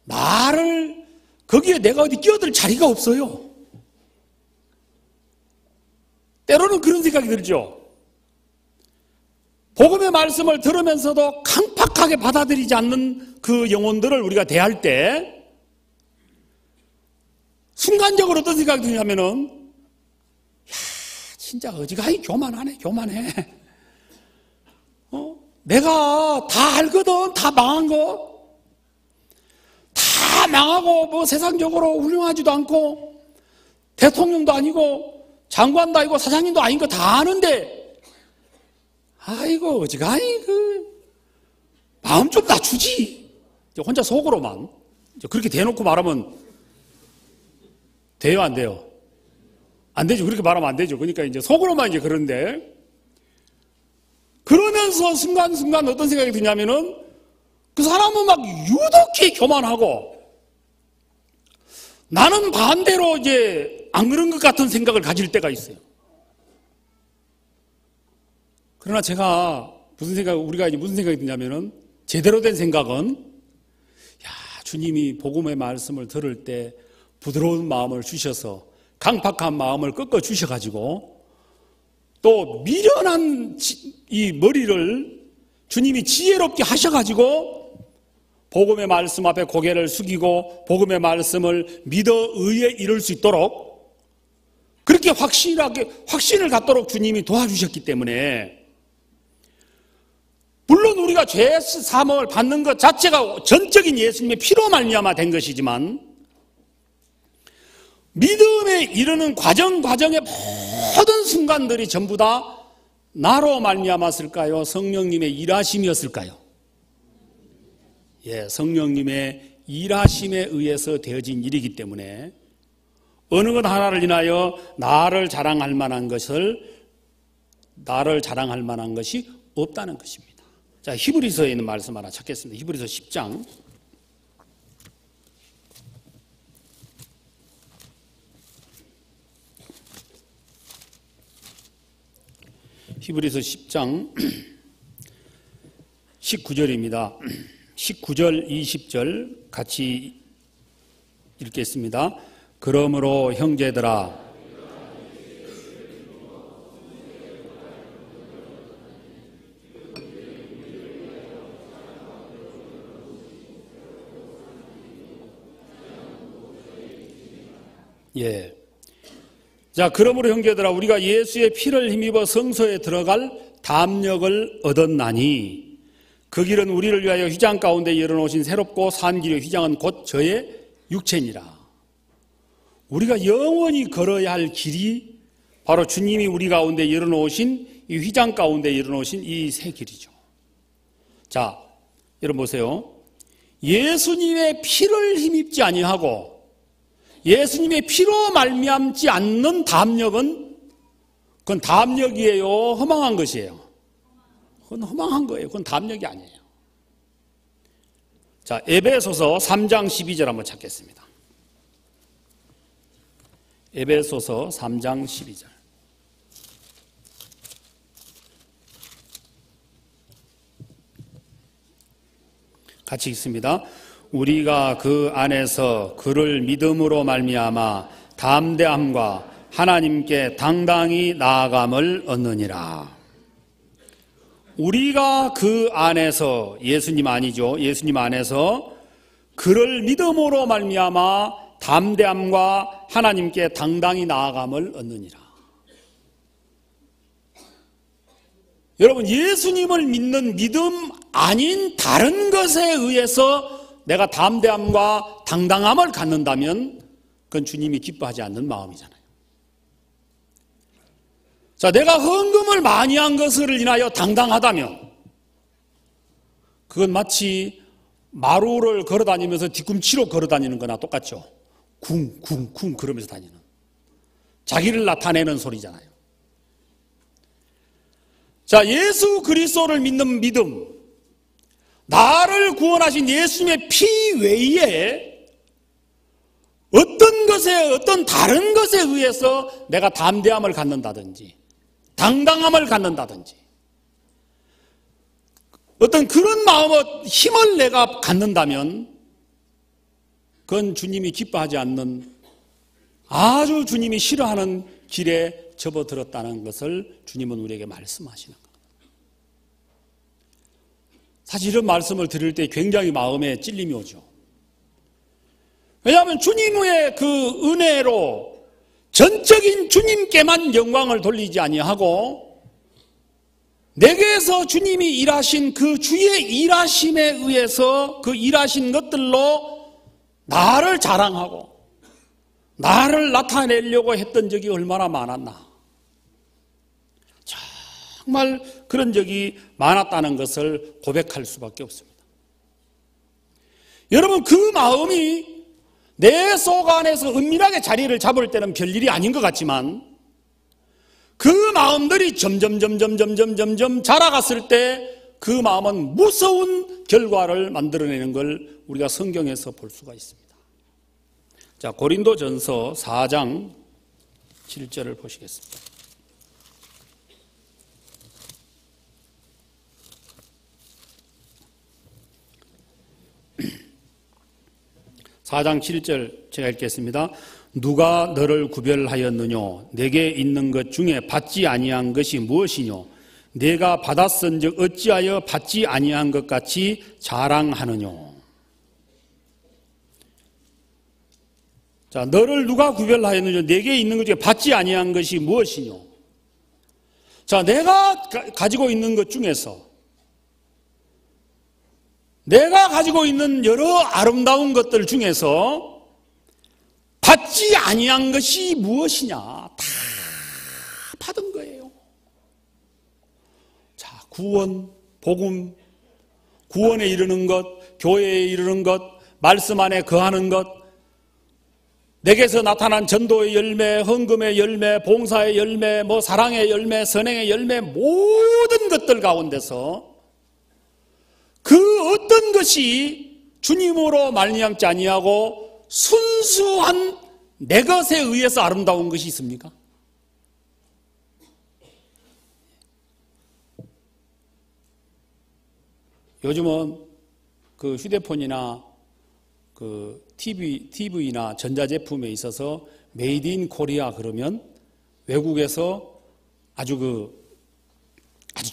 나를, 거기에 내가 어디 끼어들 자리가 없어요. 때로는 그런 생각이 들죠. 복음의 말씀을 들으면서도 강팍하게 받아들이지 않는 그 영혼들을 우리가 대할 때 순간적으로 어떤 생각이 드냐면은, 야, 진짜 어지간히 교만하네, 교만해. 내가 다 알거든, 다 망한 거. 다 망하고, 뭐 세상적으로 훌륭하지도 않고, 대통령도 아니고, 장관도 아니고, 사장님도 아닌 거 다 아는데, 아이고, 어지간히 마음 좀 낮추지. 혼자 속으로만. 그렇게 대놓고 말하면 돼요, 안 돼요? 안 되죠. 그렇게 말하면 안 되죠. 그러니까 이제 속으로만 이제 그런데, 그러면서 순간순간 어떤 생각이 드냐면은, 그 사람은 막 유독히 교만하고, 나는 반대로 이제 안 그런 것 같은 생각을 가질 때가 있어요. 그러나 제가 우리가 이제 무슨 생각이 드냐면은, 제대로 된 생각은, 야, 주님이 복음의 말씀을 들을 때 부드러운 마음을 주셔서 강팍한 마음을 꺾어 주셔가지고 또 미련한 이 머리를 주님이 지혜롭게 하셔가지고 복음의 말씀 앞에 고개를 숙이고 복음의 말씀을 믿어 의에 이룰 수 있도록 그렇게 확신을 갖도록 주님이 도와주셨기 때문에, 물론 우리가 죄 사함을 받는 것 자체가 전적인 예수님의 피로 말미암아 된 것이지만, 믿음에 이르는 과정의 모든 순간들이 전부 다 나로 말미암았을까요? 성령님의 일하심이었을까요? 예, 성령님의 일하심에 의해서 되어진 일이기 때문에 어느 것 하나를 인하여 나를 자랑할 만한 것이 없다는 것입니다. 자, 히브리서에 있는 말씀 하나 찾겠습니다. 히브리서 10장. 히브리서 10장 19절입니다. 19절, 20절 같이 읽겠습니다. 그러므로 형제들아, 예. 자, 그러므로 형제들아, 우리가 예수의 피를 힘입어 성소에 들어갈 담력을 얻었나니 그 길은 우리를 위하여 휘장 가운데 열어놓으신 새롭고 산 길의 휘장은 곧 저의 육체니라. 우리가 영원히 걸어야 할 길이 바로 주님이 우리 가운데 열어놓으신 이 휘장 가운데 열어놓으신 이 새 길이죠. 자, 여러분 보세요. 예수님의 피를 힘입지 아니하고 예수님의 피로 말미암지 않는 담력은 그건 담력이에요, 허망한 것이에요? 그건 허망한 거예요. 그건 담력이 아니에요. 자, 에베소서 3장 12절 한번 찾겠습니다. 에베소서 3장 12절. 같이 읽습니다. 우리가 그 안에서 그를 믿음으로 말미암아 담대함과 하나님께 당당히 나아감을 얻느니라. 우리가 그 안에서, 예수님 아니죠, 예수님 안에서 그를 믿음으로 말미암아 담대함과 하나님께 당당히 나아감을 얻느니라. 여러분, 예수님을 믿는 믿음 아닌 다른 것에 의해서 내가 담대함과 당당함을 갖는다면 그건 주님이 기뻐하지 않는 마음이잖아요. 자, 내가 헌금을 많이 한 것을 인하여 당당하다면 그건 마치 마루를 걸어다니면서 뒤꿈치로 걸어다니는 거나 똑같죠. 쿵쿵쿵 그러면서 다니는. 자기를 나타내는 소리잖아요. 자, 예수 그리스도를 믿는 믿음, 나를 구원하신 예수님의 피 외에 어떤 것에, 어떤 다른 것에 의해서 내가 담대함을 갖는다든지 당당함을 갖는다든지 어떤 그런 마음의 힘을 내가 갖는다면 그건 주님이 기뻐하지 않는 아주 주님이 싫어하는 길에 접어들었다는 것을 주님은 우리에게 말씀하시는 겁니다. 사실 이런 말씀을 드릴 때 굉장히 마음에 찔림이 오죠. 왜냐하면 주님의 그 은혜로 전적인 주님께만 영광을 돌리지 아니하고 내게서 주님이 일하신 그 주의 일하심에 의해서 그 일하신 것들로 나를 자랑하고 나를 나타내려고 했던 적이 얼마나 많았나. 정말 그런 적이 많았다는 것을 고백할 수밖에 없습니다. 여러분, 그 마음이 내 속 안에서 은밀하게 자리를 잡을 때는 별일이 아닌 것 같지만 그 마음들이 점점 자라갔을 때 그 마음은 무서운 결과를 만들어내는 걸 우리가 성경에서 볼 수가 있습니다. 자, 고린도전서 4장 7절을 보시겠습니다. (4장 7절) 제가 읽겠습니다. 누가 너를 구별하였느뇨? 내게 있는 것 중에 받지 아니한 것이 무엇이뇨? 내가 받았은즉 어찌하여 받지 아니한 것 같이 자랑하느뇨? 자, 너를 누가 구별하였느뇨? 내게 있는 것 중에 받지 아니한 것이 무엇이뇨? 자, 내가 가지고 있는 것 중에서 내가 가지고 있는 여러 아름다운 것들 중에서 받지 아니한 것이 무엇이냐? 다 받은 거예요. 자, 구원, 복음, 구원에 이르는 것, 교회에 이르는 것, 말씀 안에 거하는 것, 내게서 나타난 전도의 열매, 헌금의 열매, 봉사의 열매, 사랑의 열매, 선행의 열매, 모든 것들 가운데서 그 어떤 것이 주님으로 말미암지 아니하고 순수한 내 것에 의해서 아름다운 것이 있습니까? 요즘은 그 휴대폰이나 그 TV나 전자제품에 있어서 메이드 인 코리아 그러면 외국에서 아주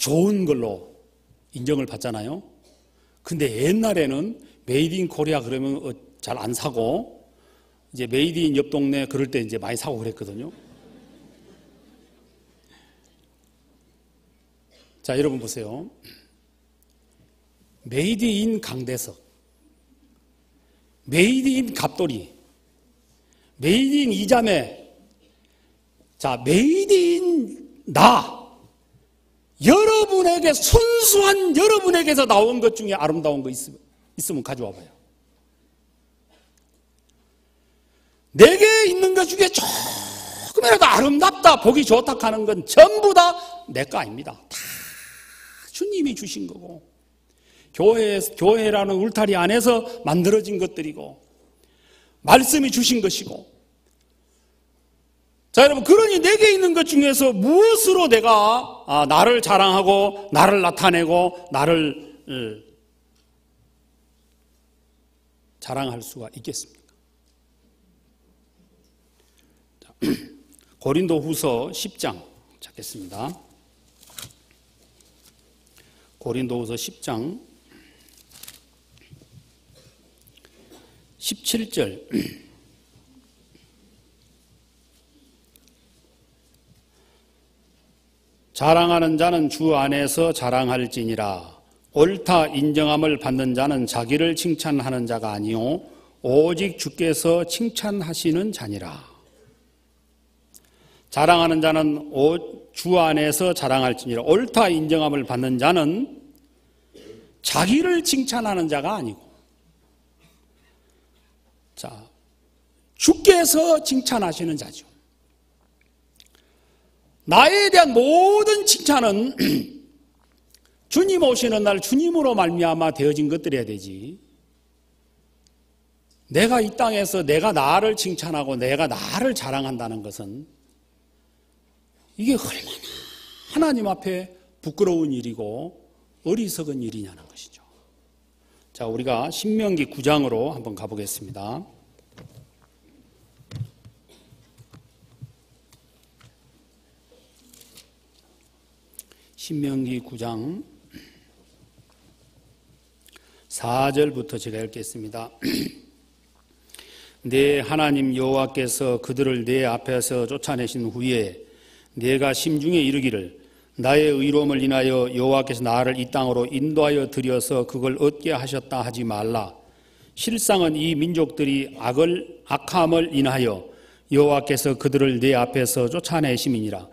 좋은 걸로 인정을 받잖아요. 근데 옛날에는 메이드 인 코리아 그러면 잘 안 사고 이제 메이드 인 옆 동네 그럴 때 이제 많이 사고 그랬거든요. 자, 여러분 보세요. 메이드 인 강대석, 메이드 인 갑돌이, 메이드 인 이자매, 자, 메이드 인 나, 여러분에게 순수한 여러분에게서 나온 것 중에 아름다운 거 있으면 가져와 봐요. 내게 있는 것 중에 조금이라도 아름답다, 보기 좋다 하는 건 전부 다 내 거 아닙니다. 다 주님이 주신 거고 교회라는 울타리 안에서 만들어진 것들이고 말씀이 주신 것이고. 자, 여러분, 그러니 내게 있는 것 중에서 무엇으로 내가 나를 자랑하고 나를 나타내고 나를 자랑할 수가 있겠습니까? 자, 고린도후서 10장 찾겠습니다. 고린도후서 10장 17절. 자랑하는 자는 주 안에서 자랑할지니라. 옳다 인정함을 받는 자는 자기를 칭찬하는 자가 아니요 오직 주께서 칭찬하시는 자니라. 자랑하는 자는 주 안에서 자랑할지니라. 옳다 인정함을 받는 자는 자기를 칭찬하는 자가 아니고, 자, 주께서 칭찬하시는 자죠. 나에 대한 모든 칭찬은 주님 오시는 날 주님으로 말미암아 되어진 것들이어야 되지. 내가 이 땅에서 내가 나를 칭찬하고 내가 나를 자랑한다는 것은 이게 얼마나 하나님 앞에 부끄러운 일이고 어리석은 일이냐는 것이죠. 자, 우리가 신명기 9장으로 한번 가보겠습니다. 신명기 9장 4절부터 제가 읽겠습니다. 내 하나님 여호와께서 그들을 내 앞에서 쫓아내신 후에 내가 심중에 이르기를 나의 의로움을 인하여 여호와께서 나를 이 땅으로 인도하여 들여서 그걸 얻게 하셨다 하지 말라. 실상은 이 민족들이 악함을 인하여 여호와께서 그들을 내 앞에서 쫓아내심이니라.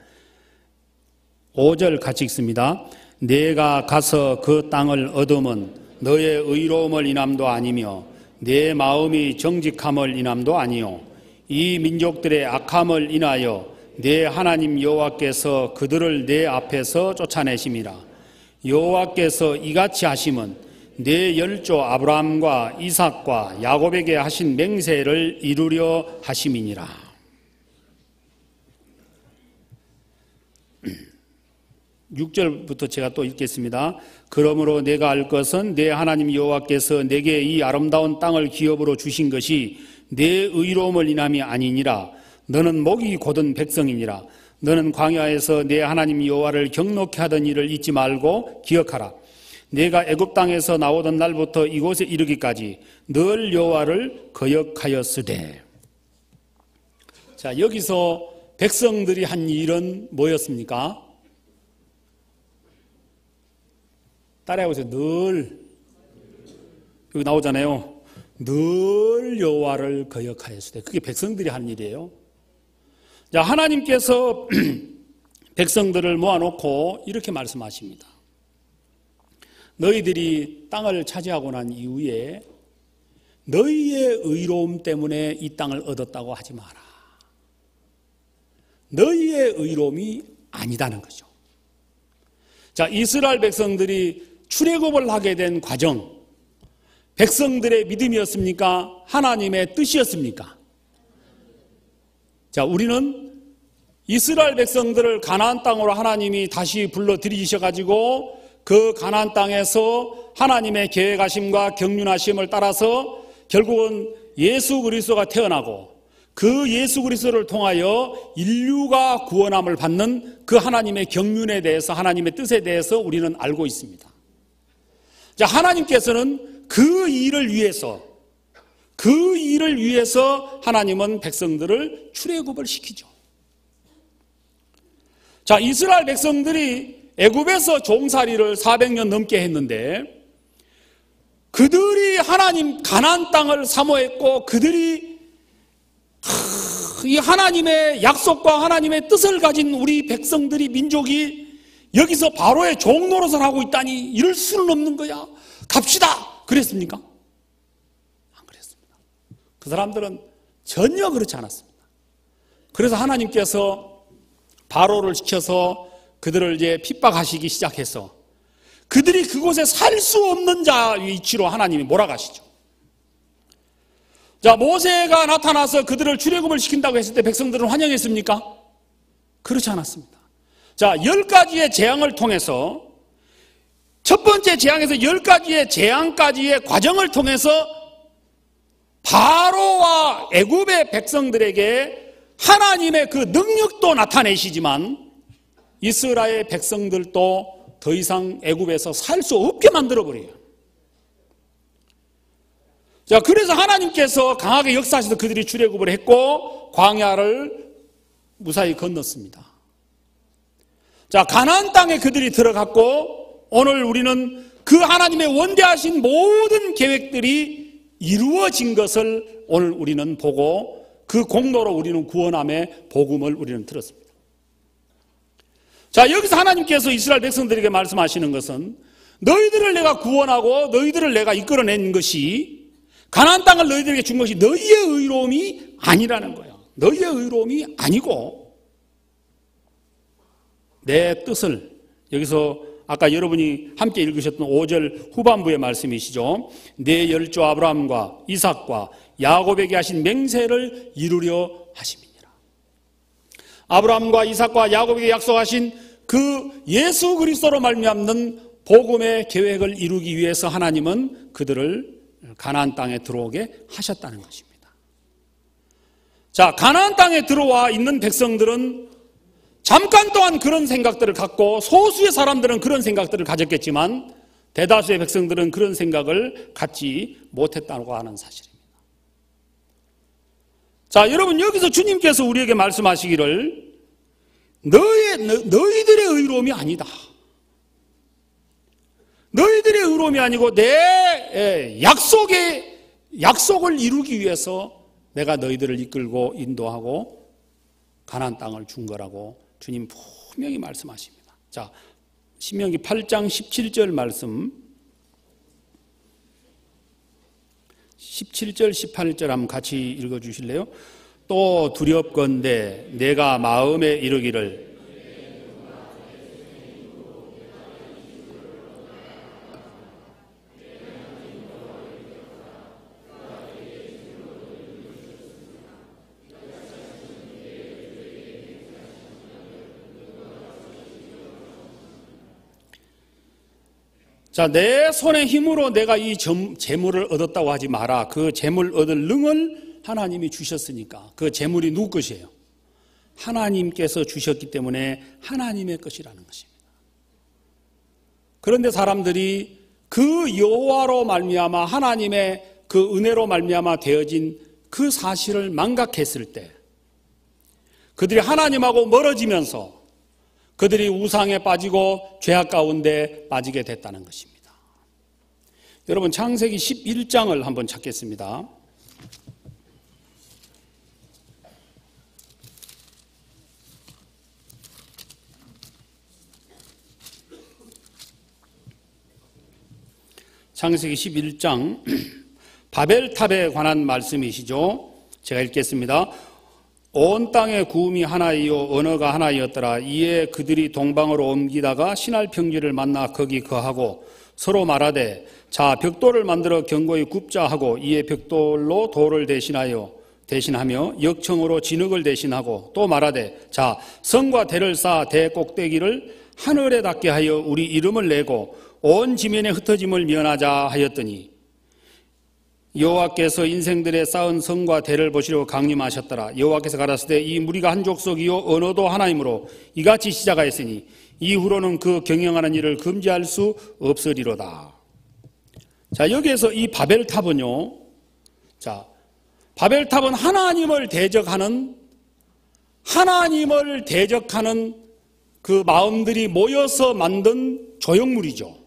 5절 같이 읽습니다. 내가 가서 그 땅을 얻음은 너의 의로움을 인함도 아니며 내 마음이 정직함을 인함도 아니요 이 민족들의 악함을 인하여 내 하나님 여호와께서 그들을 내 앞에서 쫓아내심이라. 여호와께서 이같이 하심은 내 열조 아브라함과 이삭과 야곱에게 하신 맹세를 이루려 하심이니라. 6절부터 제가 또 읽겠습니다. 그러므로 내가 알 것은 내 하나님 여호와께서 내게 이 아름다운 땅을 기업으로 주신 것이 내 의로움을 인함이 아니니라. 너는 목이 곧은 백성이니라. 너는 광야에서 내 하나님 여호와를 경노케 하던 일을 잊지 말고 기억하라. 내가 애굽 땅에서 나오던 날부터 이곳에 이르기까지 늘 여호와를 거역하였으되. 자, 여기서 백성들이 한 일은 뭐였습니까? 따라해보세요. 늘. 여기 나오잖아요. 늘 여호와를 거역하였으되. 그게 백성들이 한 일이에요. 자, 하나님께서 백성들을 모아놓고 이렇게 말씀하십니다. 너희들이 땅을 차지하고 난 이후에 너희의 의로움 때문에 이 땅을 얻었다고 하지 마라. 너희의 의로움이 아니다는 거죠. 자, 이스라엘 백성들이 출애굽을 하게 된 과정, 백성들의 믿음이었습니까? 하나님의 뜻이었습니까? 자, 우리는 이스라엘 백성들을 가나안 땅으로 하나님이 다시 불러들이셔가지고 그 가나안 땅에서 하나님의 계획하심과 경륜하심을 따라서 결국은 예수 그리스도가 태어나고 그 예수 그리스도를 통하여 인류가 구원함을 받는 그 하나님의 경륜에 대해서, 하나님의 뜻에 대해서 우리는 알고 있습니다. 자, 하나님께서는 그 일을 위해서 하나님은 백성들을 출애굽을 시키죠. 자, 이스라엘 백성들이 애굽에서 종살이를 400년 넘게 했는데 그들이 하나님 가나안 땅을 사모했고 그들이 이 하나님의 약속과 하나님의 뜻을 가진 우리 백성들이, 민족이 여기서 바로의 종 노릇을 하고 있다니 이럴 수는 없는 거야. 갑시다. 그랬습니까? 안 그랬습니다. 그 사람들은 전혀 그렇지 않았습니다. 그래서 하나님께서 바로를 시켜서 그들을 이제 핍박하시기 시작해서 그들이 그곳에 살 수 없는 자 위치로 하나님이 몰아가시죠. 자, 모세가 나타나서 그들을 출애굽을 시킨다고 했을 때 백성들은 환영했습니까? 그렇지 않았습니다. 자, 10가지의 재앙을 통해서, 첫 번째 재앙에서 10가지의 재앙까지의 과정을 통해서 바로와 애굽의 백성들에게 하나님의 그 능력도 나타내시지만 이스라엘 백성들도 더 이상 애굽에서 살 수 없게 만들어버려요. 자, 그래서 하나님께서 강하게 역사하셔서 그들이 출애굽을 했고 광야를 무사히 건넜습니다. 자, 가나안 땅에 그들이 들어갔고 오늘 우리는 그 하나님의 원대하신 모든 계획들이 이루어진 것을 오늘 우리는 보고 그 공로로 우리는 구원함의 복음을 우리는 들었습니다. 자, 여기서 하나님께서 이스라엘 백성들에게 말씀하시는 것은 너희들을 내가 구원하고 너희들을 내가 이끌어낸 것이, 가나안 땅을 너희들에게 준 것이 너희의 의로움이 아니라는 거예요. 너희의 의로움이 아니고 내 뜻을, 여기서 아까 여러분이 함께 읽으셨던 5절 후반부의 말씀이시죠. 내 열조 아브라함과 이삭과 야곱에게 하신 맹세를 이루려 하심이니라. 아브라함과 이삭과 야곱에게 약속하신 그 예수 그리스도로 말미암는 복음의 계획을 이루기 위해서 하나님은 그들을 가나안 땅에 들어오게 하셨다는 것입니다. 자, 가나안 땅에 들어와 있는 백성들은 잠깐 동안 그런 생각들을 갖고 소수의 사람들은 그런 생각들을 가졌겠지만 대다수의 백성들은 그런 생각을 갖지 못했다고 하는 사실입니다. 자, 여러분, 여기서 주님께서 우리에게 말씀하시기를 너희들의 의로움이 아니다. 너희들의 의로움이 아니고 내 약속을 이루기 위해서 내가 너희들을 이끌고 인도하고 가나안 땅을 준 거라고 주님 분명히 말씀하십니다. 자, 신명기 8장 17절 말씀, 17절 18절 한번 같이 읽어주실래요? 또 두렵건대 내가 마음에 이르기를 자, 내 손의 힘으로 내가 이 재물을 얻었다고 하지 마라. 그 재물 얻을 능을 하나님이 주셨으니까 그 재물이 누구 것이에요? 하나님께서 주셨기 때문에 하나님의 것이라는 것입니다. 그런데 사람들이 그 여호와로 말미암아 하나님의 그 은혜로 말미암아 되어진 그 사실을 망각했을 때 그들이 하나님하고 멀어지면서 그들이 우상에 빠지고 죄악 가운데 빠지게 됐다는 것입니다. 여러분, 창세기 11장을 한번 찾겠습니다. 창세기 11장 바벨탑에 관한 말씀이시죠. 제가 읽겠습니다. 온 땅의 구음이 하나이요 언어가 하나이었더라. 이에 그들이 동방으로 옮기다가 신할 평지를 만나 거기 거하고 서로 말하되 자 벽돌을 만들어 견고히 굽자 하고 이에 벽돌로 돌을 대신하며 역청으로 진흙을 대신하고 또 말하되 자 성과 대를 쌓아 대 꼭대기를 하늘에 닿게 하여 우리 이름을 내고 온 지면에 흩어짐을 면하자 하였더니 여호와께서 인생들의 쌓은 성과 대를 보시려 강림하셨더라. 여호와께서 가라사대 이 무리가 한 족속이요 언어도 하나이므로 이같이 시작하였으니 이후로는 그 경영하는 일을 금지할 수 없으리로다. 자, 여기에서 이 바벨탑은요, 자, 바벨탑은 하나님을 대적하는 그 마음들이 모여서 만든 조형물이죠.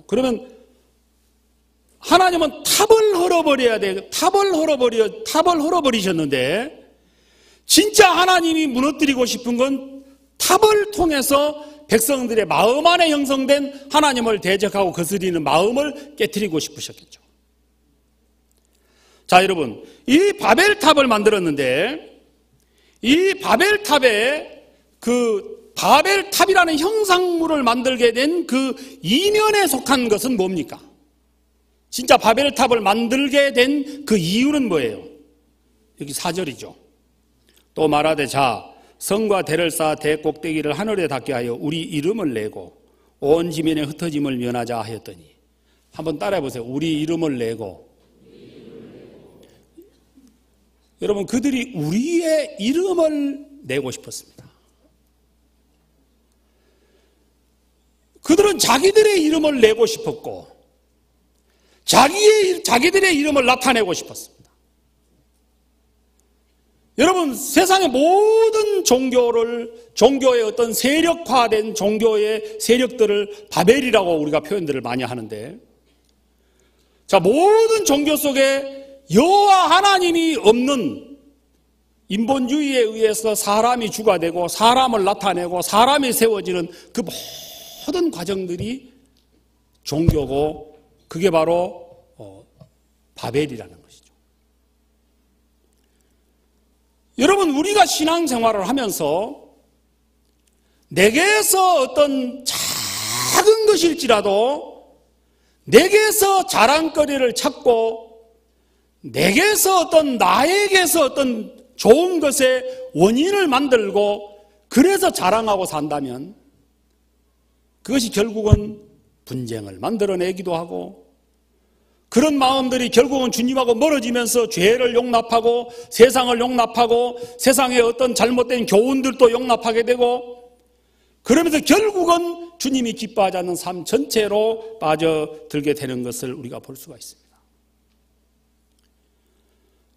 그러면 하나님은 탑을 헐어버려야 돼. 탑을 헐어버리셨는데 진짜 하나님이 무너뜨리고 싶은 건 탑을 통해서 백성들의 마음 안에 형성된 하나님을 대적하고 거스리는 마음을 깨트리고 싶으셨겠죠. 자, 여러분, 이 바벨탑을 만들었는데 이 바벨탑에 그 바벨탑이라는 형상물을 만들게 된 그 이면에 속한 것은 뭡니까? 진짜 바벨탑을 만들게 된 그 이유는 뭐예요? 여기 4절이죠. 또 말하되 자 성과 대를 쌓아 대 꼭대기를 하늘에 닿게 하여 우리 이름을 내고 온 지면에 흩어짐을 면하자 하였더니 한번 따라해 보세요. 우리 이름을 내고. 여러분, 그들이 우리의 이름을 내고 싶었습니다. 그들은 자기들의 이름을 내고 싶었고 자기들의 이름을 나타내고 싶었습니다. 여러분, 세상의 모든 종교의 어떤 세력화된 종교의 세력들을 바벨이라고 우리가 표현들을 많이 하는데, 자, 모든 종교 속에 여호와 하나님이 없는 인본주의에 의해서 사람이 주가 되고 사람을 나타내고 사람이 세워지는 그 모든 과정들이 종교고 그게 바로 바벨이라는 것이죠. 여러분, 우리가 신앙생활을 하면서 내게서 어떤 작은 것일지라도 내게서 자랑거리를 찾고 내게서 어떤 나에게서 어떤 좋은 것의 원인을 만들고 그래서 자랑하고 산다면 그것이 결국은 분쟁을 만들어내기도 하고 그런 마음들이 결국은 주님하고 멀어지면서 죄를 용납하고 세상을 용납하고 세상의 어떤 잘못된 교훈들도 용납하게 되고 그러면서 결국은 주님이 기뻐하지 않는 삶 전체로 빠져들게 되는 것을 우리가 볼 수가 있습니다.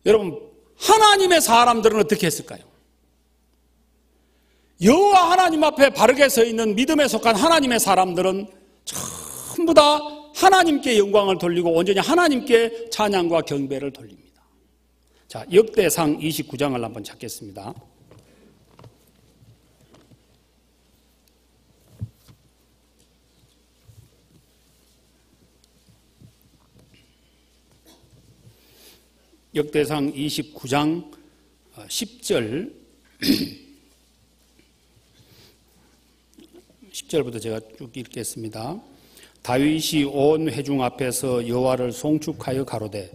여러분, 하나님의 사람들은 어떻게 했을까요? 여호와 하나님 앞에 바르게 서 있는 믿음에 속한 하나님의 사람들은 전부 다 하나님께 영광을 돌리고 온전히 하나님께 찬양과 경배를 돌립니다. 자, 역대상 29장을 한번 찾겠습니다. 역대상 29장 10절 10절부터 제가 쭉 읽겠습니다. 다윗이 온 회중 앞에서 여호와를 송축하여 가로되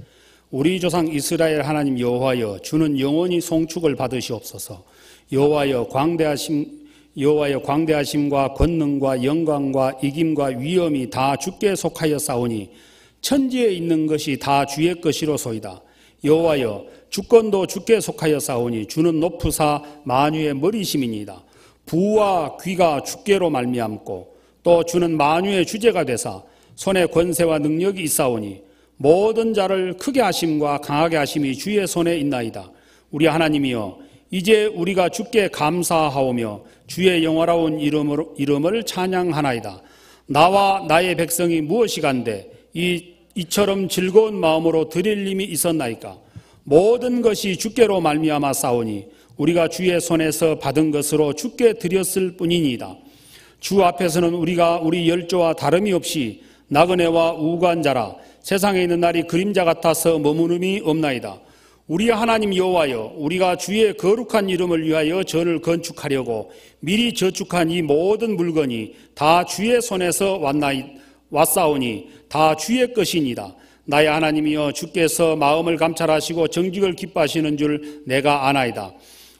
우리 조상 이스라엘 하나님 여호와여 주는 영원히 송축을 받으시옵소서. 여호와여 광대하심과 권능과 영광과 이김과 위엄이 다 주께 속하여 싸우니 천지에 있는 것이 다 주의 것이로소이다. 여호와여 주권도 주께 속하여 싸우니 주는 높으사 만유의 머리심이니이다. 부와 귀가 주께로 말미암고 또 주는 만유의 주제가 되사 손에 권세와 능력이 있사오니 모든 자를 크게 하심과 강하게 하심이 주의 손에 있나이다. 우리 하나님이여 이제 우리가 주께 감사하오며 주의 영화로운 이름을 찬양하나이다. 나와 나의 백성이 무엇이간데 이처럼 즐거운 마음으로 드릴 힘이 있었나이까. 모든 것이 주께로 말미암아 싸우니 우리가 주의 손에서 받은 것으로 주께 드렸을 뿐이니이다. 주 앞에서는 우리가 우리 열조와 다름이 없이 나그네와 우관자라. 세상에 있는 날이 그림자 같아서 머무름이 없나이다. 우리 하나님 여호와여 우리가 주의 거룩한 이름을 위하여 전을 건축하려고 미리 저축한 이 모든 물건이 다 주의 손에서 왔사오니 다 주의 것이니이다. 나의 하나님이여 주께서 마음을 감찰하시고 정직을 기뻐하시는 줄 내가 아나이다.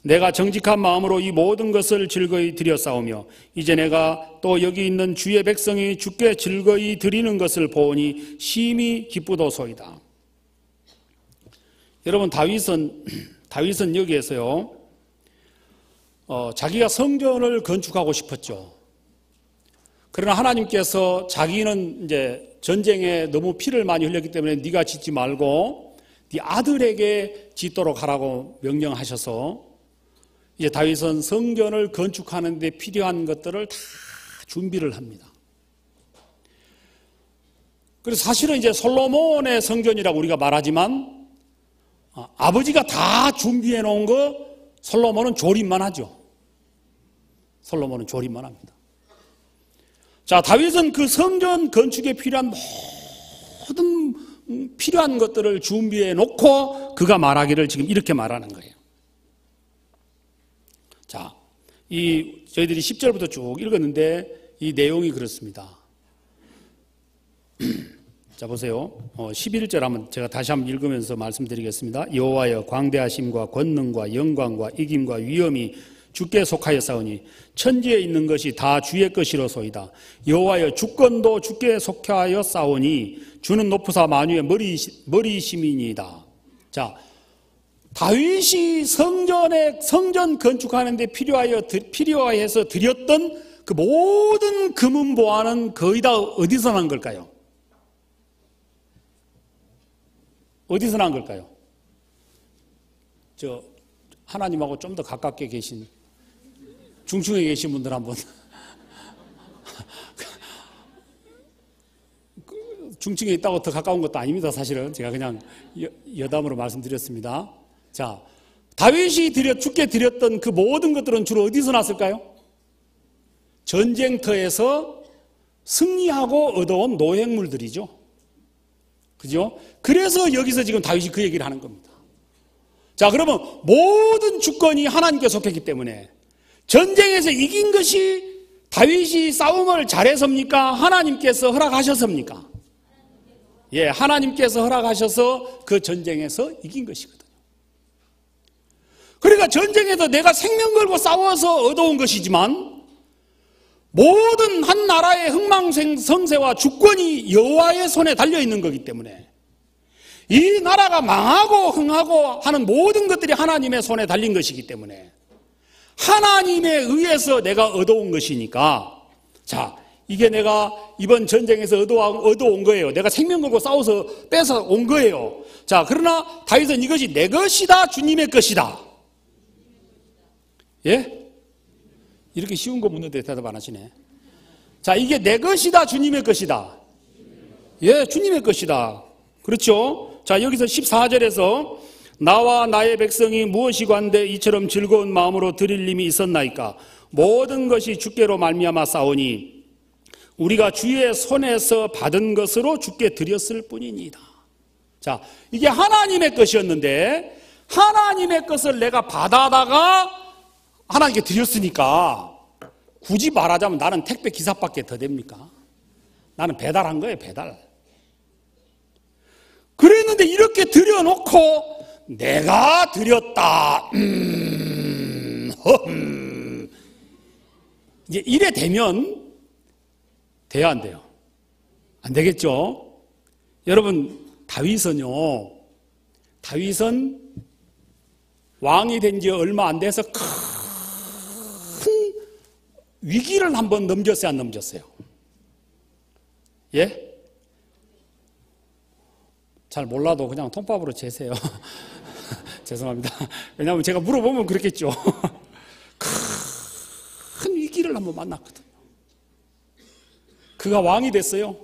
내가 정직한 마음으로 이 모든 것을 즐거이 드렸사오며 이제 내가 또 여기 있는 주의 백성이 주께 즐거이 드리는 것을 보니 심히 기쁘도소이다. 여러분, 다윗은 여기에서요 자기가 성전을 건축하고 싶었죠. 그러나 하나님께서 자기는 이제 전쟁에 너무 피를 많이 흘렸기 때문에 네가 짓지 말고 네 아들에게 짓도록 하라고 명령하셔서 이제 다윗은 성전을 건축하는 데 필요한 것들을 다 준비를 합니다. 그래서 사실은 이제 솔로몬의 성전이라고 우리가 말하지만 아버지가 다 준비해 놓은 거 솔로몬은 조립만 하죠. 솔로몬은 조립만 합니다. 자, 다윗은 그 성전 건축에 필요한 모든 필요한 것들을 준비해 놓고 그가 말하기를 지금 이렇게 말하는 거예요. 자, 저희들이 10절부터 쭉 읽었는데 이 내용이 그렇습니다. 자, 보세요. 11절 한번 제가 다시 한번 읽으면서 말씀드리겠습니다. 여호와여 광대하심과 권능과 영광과 이김과 위엄이 주께 속하여 싸우니 천지에 있는 것이 다 주의 것이로소이다. 여호와여 주권도 주께 속하여 싸우니 주는 높으사 만유의 머리심이니이다. 자, 다윗이 성전 건축하는 데 필요해서 드렸던 그 모든 금은 보화는 거의 다 어디서 난 걸까요? 어디서 난 걸까요? 하나님하고 좀 더 가깝게 계신 중층에 계신 분들 한번 중층에 있다고 더 가까운 것도 아닙니다. 사실은 제가 그냥 여담으로 말씀드렸습니다. 자, 다윗이 주께 드렸던 그 모든 것들은 주로 어디서 났을까요? 전쟁터에서 승리하고 얻어온 노획물들이죠. 그죠? 그래서 여기서 지금 다윗이 그 얘기를 하는 겁니다. 자, 그러면 모든 주권이 하나님께 속했기 때문에 전쟁에서 이긴 것이 다윗이 싸움을 잘했습니까? 하나님께서 허락하셨습니까? 예, 하나님께서 허락하셔서 그 전쟁에서 이긴 것이거든요. 그러니까 전쟁에서 내가 생명 걸고 싸워서 얻어온 것이지만 모든 한 나라의 흥망성쇠와 주권이 여호와의 손에 달려있는 거기 때문에 이 나라가 망하고 흥하고 하는 모든 것들이 하나님의 손에 달린 것이기 때문에 하나님에 의해서 내가 얻어온 것이니까, 자, 이게 내가 이번 전쟁에서 얻어온 거예요. 내가 생명 걸고 싸워서 뺏어 온 거예요. 자, 그러나 다윗은 이것이 내 것이다, 주님의 것이다. 예? 이렇게 쉬운 거 묻는데 대답 안 하시네. 자, 이게 내 것이다, 주님의 것이다. 예, 주님의 것이다. 그렇죠? 자, 여기서 14절에서 나와 나의 백성이 무엇이 관대 이처럼 즐거운 마음으로 드릴 힘이 있었나이까? 모든 것이 주께로 말미암아 싸우니 우리가 주의 손에서 받은 것으로 주께 드렸을 뿐이니이다. 자, 이게 하나님의 것이었는데 하나님의 것을 내가 받아다가 하나님께 드렸으니까 굳이 말하자면 나는 택배 기사밖에 더 됩니까? 나는 배달한 거예요, 배달. 그랬는데 이렇게 드려놓고 내가 드렸다. 이제 이래 되면 돼야 안 돼요? 안 되겠죠? 여러분, 다윗은 왕이 된 지 얼마 안 돼서 큰 위기를 한번 넘겼어요, 안 넘겼어요? 예? 잘 몰라도 그냥 통밥으로 재세요. 죄송합니다. 왜냐하면 제가 물어보면 그렇겠죠. 큰 위기를 한번 만났거든요. 그가 왕이 됐어요.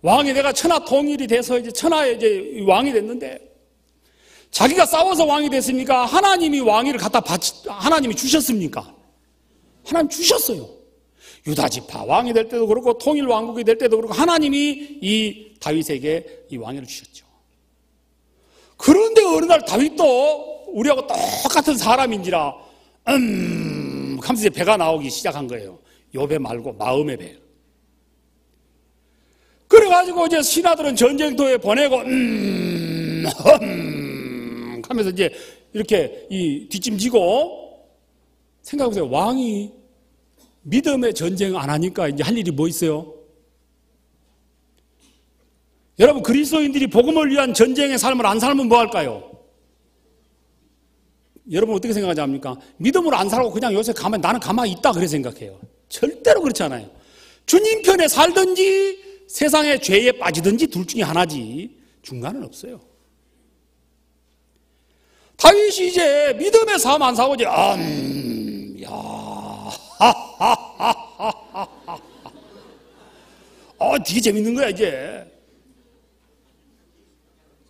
왕이 내가 천하 통일이 돼서 이제 천하의 이제 왕이 됐는데 자기가 싸워서 왕이 됐습니까? 하나님이 왕위를 하나님이 주셨습니까? 하나님 주셨어요. 유다 지파 왕이 될 때도 그렇고 통일 왕국이 될 때도 그렇고 하나님이 이 다윗에게 이 왕위를 주셨죠. 그런데 어느 날 다윗도 우리하고 똑같은 사람인지라 하면서 이제 배가 나오기 시작한 거예요. 요 배 말고 마음의 배. 그래가지고 이제 신하들은 전쟁터에 보내고 하면서 이제 이렇게 이 뒷짐지고 생각해보세요. 왕이 믿음의 전쟁 안 하니까 이제 할 일이 뭐 있어요? 여러분, 그리스도인들이 복음을 위한 전쟁의 삶을 안 살면 뭐 할까요? 여러분 어떻게 생각하지 않습니까? 믿음으로 안 살고 그냥 요새 나는 가만히 있다 그래 생각해요. 절대로 그렇지 않아요. 주님 편에 살든지 세상의 죄에 빠지든지 둘 중에 하나지 중간은 없어요. 다윗이 이제 믿음의 삶 안 사고 이제 되게 재밌는 거야 이제.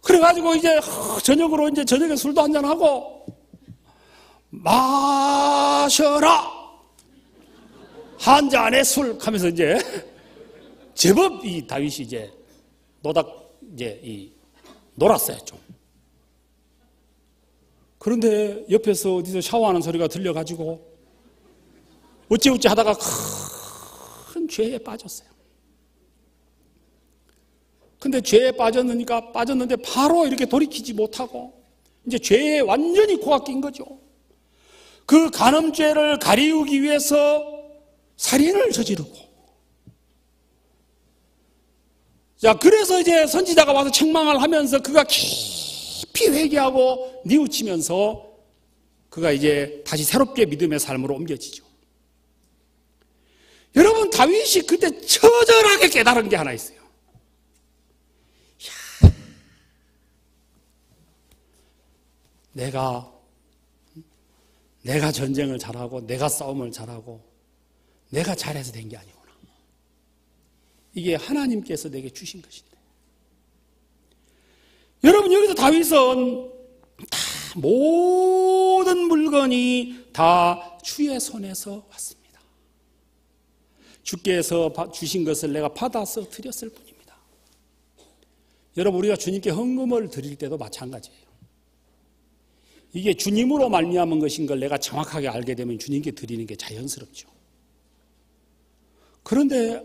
그래가지고 이제 저녁으로 이제 저녁에 술도 한잔 하고 마셔라 한 잔의 술 하면서 이제 제법 이 다윗이 이제 놀았어요 좀. 그런데 옆에서 어디서 샤워하는 소리가 들려가지고 어찌어찌 하다가 큰 죄에 빠졌어요. 근데 죄에 빠졌는데 바로 이렇게 돌이키지 못하고 이제 죄에 완전히 코가 낀 거죠. 그 간음죄를 가리우기 위해서 살인을 저지르고. 자, 그래서 이제 선지자가 와서 책망을 하면서 그가 깊이 회개하고 뉘우치면서 그가 이제 다시 새롭게 믿음의 삶으로 옮겨지죠. 여러분, 다윗이 그때 처절하게 깨달은 게 하나 있어요. 내가 전쟁을 잘하고 내가 싸움을 잘하고 내가 잘해서 된 게 아니구나. 이게 하나님께서 내게 주신 것인데. 여러분, 여기서 다윗은 다 모든 물건이 다 주의 손에서 왔습니다. 주께서 주신 것을 내가 받아서 드렸을 뿐입니다. 여러분, 우리가 주님께 헌금을 드릴 때도 마찬가지예요. 이게 주님으로 말미암은 것인 걸 내가 정확하게 알게 되면 주님께 드리는 게 자연스럽죠. 그런데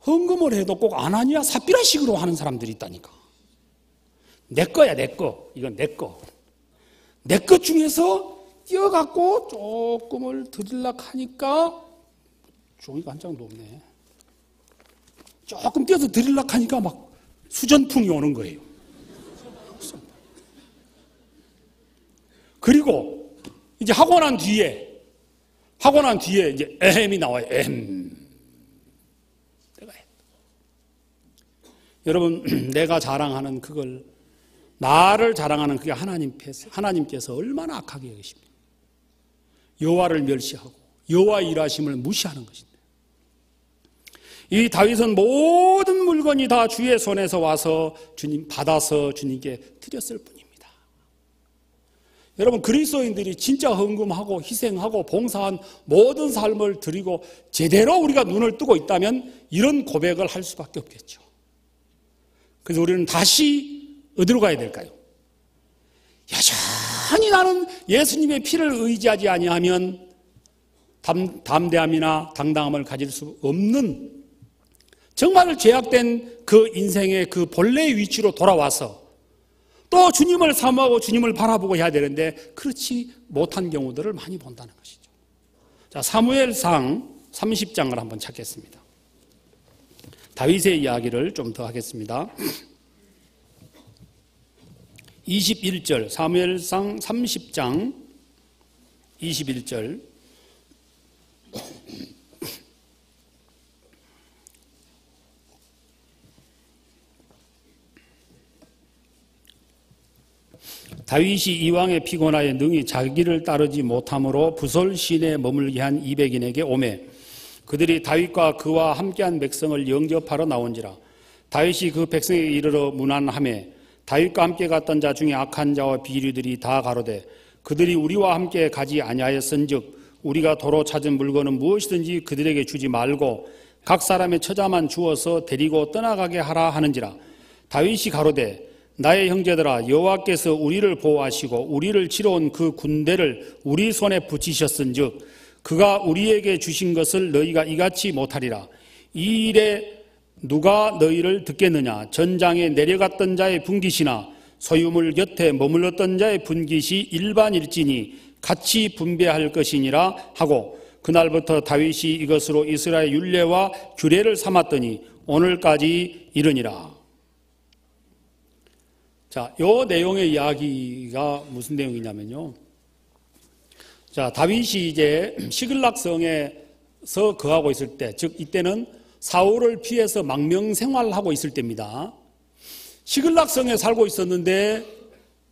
헌금을 해도 꼭 아나니아 삽비라식으로 하는 사람들이 있다니까. 내 거야, 내 거. 이건 내 거. 내 것 중에서 띄어갖고 조금을 드리려고 하니까 종이가 한 장도 없네. 조금 띄어서 드리려고 하니까 막 수전풍이 오는 거예요. 그리고 이제 하고 난 뒤에 이제 에헴이 나와요. 에헴. 내가 해. 여러분, 내가 자랑하는 그걸, 나를 자랑하는 그게 하나님께서 얼마나 악하게 여기십니까? 여호와를 멸시하고 여호와의 일하심을 무시하는 것인데, 이 다윗은 모든 물건이 다 주의 손에서 와서 주님 받아서 주님께 드렸을 뿐입니다. 여러분, 그리스도인들이 진짜 헌금하고 희생하고 봉사한 모든 삶을 드리고 제대로 우리가 눈을 뜨고 있다면 이런 고백을 할 수밖에 없겠죠. 그래서 우리는 다시 어디로 가야 될까요? 여전히 나는 예수님의 피를 의지하지 아니하면 담대함이나 당당함을 가질 수 없는, 정말 죄악된 그 인생의 그 본래의 위치로 돌아와서 또 주님을 사모하고 주님을 바라보고 해야 되는데 그렇지 못한 경우들을 많이 본다는 것이죠. 자, 사무엘상 30장을 한번 찾겠습니다. 다윗의 이야기를 좀 더 하겠습니다. 21절, 사무엘상 30장 21절. 다윗이 이왕에 피곤하여 능히 자기를 따르지 못함으로 부솔 시내에 머물게 한 200인에게 오매 그들이 다윗과 그와 함께한 백성을 영접하러 나온지라. 다윗이 그 백성에게 이르러 문안하매 다윗과 함께 갔던 자 중에 악한 자와 비류들이 다 가로되 그들이 우리와 함께 가지 아니하였은즉 우리가 도로 찾은 물건은 무엇이든지 그들에게 주지 말고 각 사람의 처자만 주어서 데리고 떠나가게 하라 하는지라. 다윗이 가로되 나의 형제들아, 여호와께서 우리를 보호하시고 우리를 치러 온 그 군대를 우리 손에 붙이셨은즉 그가 우리에게 주신 것을 너희가 이같이 못하리라. 이 일에 누가 너희를 듣겠느냐? 전장에 내려갔던 자의 분깃이나 소유물 곁에 머물렀던 자의 분깃이 일반일지니 같이 분배할 것이니라 하고 그날부터 다윗이 이것으로 이스라엘 율례와 규례를 삼았더니 오늘까지 이르니라. 자, 요 내용의 이야기가 무슨 내용이냐면요. 자, 다윗이 이제 시글락성에서 거하고 있을 때, 즉 이때는 사울을 피해서 망명생활하고 있을 때입니다. 시글락성에 살고 있었는데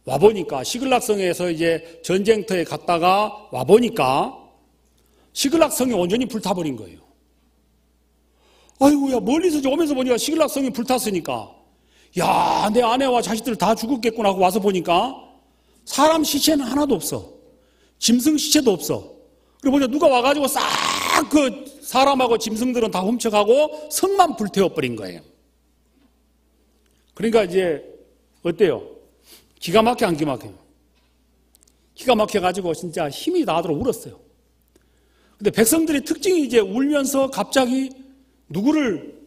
와보니까, 시글락성에서 이제 전쟁터에 갔다가 와보니까 시글락성이 온전히 불타버린 거예요. 아이고야, 멀리서 오면서 보니까 시글락성이 불탔으니까 야, 내 아내와 자식들 다 죽었겠구나 하고 와서 보니까 사람 시체는 하나도 없어. 짐승 시체도 없어. 그리고 보니까 누가 와가지고 싹 그 사람하고 짐승들은 다 훔쳐가고 성만 불태워버린 거예요. 그러니까 이제 어때요? 기가 막혀 안 기가 막혀요? 기가 막혀가지고 진짜 힘이 나도록 울었어요. 근데 백성들의 특징이 이제 울면서 갑자기 누구를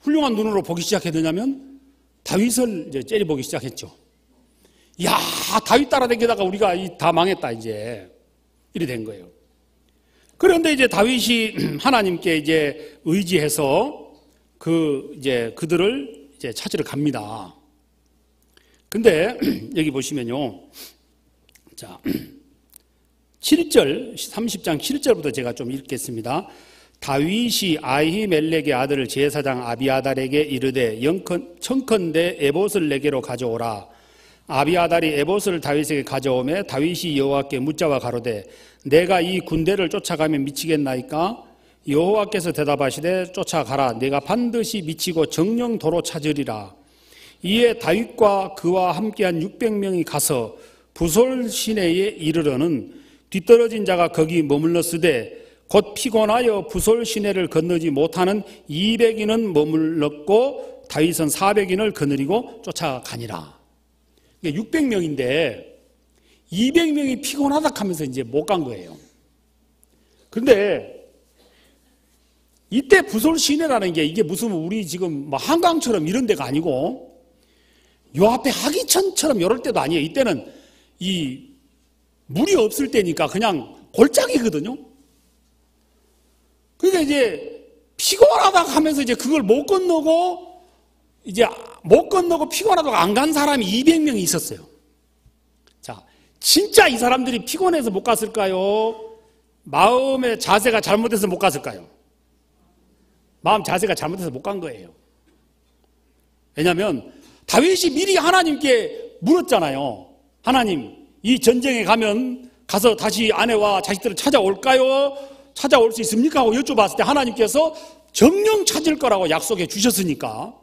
훌륭한 눈으로 보기 시작했느냐면 다윗을 이제 째려보기 시작했죠. 야, 다윗 따라다니다가 우리가 다 망했다, 이제. 이래 된 거예요. 그런데 이제 다윗이 하나님께 이제 의지해서 그들을 이제 찾으러 갑니다. 근데 여기 보시면요. 자, 7절, 30장 7절부터 제가 좀 읽겠습니다. 다윗이 아히멜렉의 아들 제사장 아비아달에게 이르되 청컨대 에봇을 내게로 가져오라. 아비아달이 에봇을 다윗에게 가져오매 다윗이 여호와께 묻자와 가로되 내가 이 군대를 쫓아가면 미치겠나이까? 여호와께서 대답하시되 쫓아가라. 내가 반드시 미치고 정령 도로 찾으리라. 이에 다윗과 그와 함께한 600명이 가서 부솔 시내에 이르러는 뒤떨어진 자가 거기 머물렀으되 곧 피곤하여 부솔 시내를 건너지 못하는 200인은 머물렀고 다윗은 400인을 거느리고 쫓아가니라. 600명인데 200명이 피곤하다 하면서 이제 못 간 거예요. 그런데 이때 부솔 시내라는 게 이게 무슨 우리 지금 뭐 한강처럼 이런 데가 아니고 요 앞에 하기천처럼 이럴 때도 아니에요. 이때는 이 물이 없을 때니까 그냥 골짜기거든요. 그러니까 이제 피곤하다고 하면서 이제 그걸 못 건너고 피곤하다고 안 간 사람이 200명이 있었어요. 자, 진짜 이 사람들이 피곤해서 못 갔을까요? 마음의 자세가 잘못해서 못 갔을까요? 마음 자세가 잘못해서 못 간 거예요. 왜냐하면 다윗이 미리 하나님께 물었잖아요. 하나님, 이 전쟁에 가서 다시 아내와 자식들을 찾아올까요? 찾아올 수 있습니까? 하고 여쭤봤을 때 하나님께서 정령 찾을 거라고 약속해 주셨으니까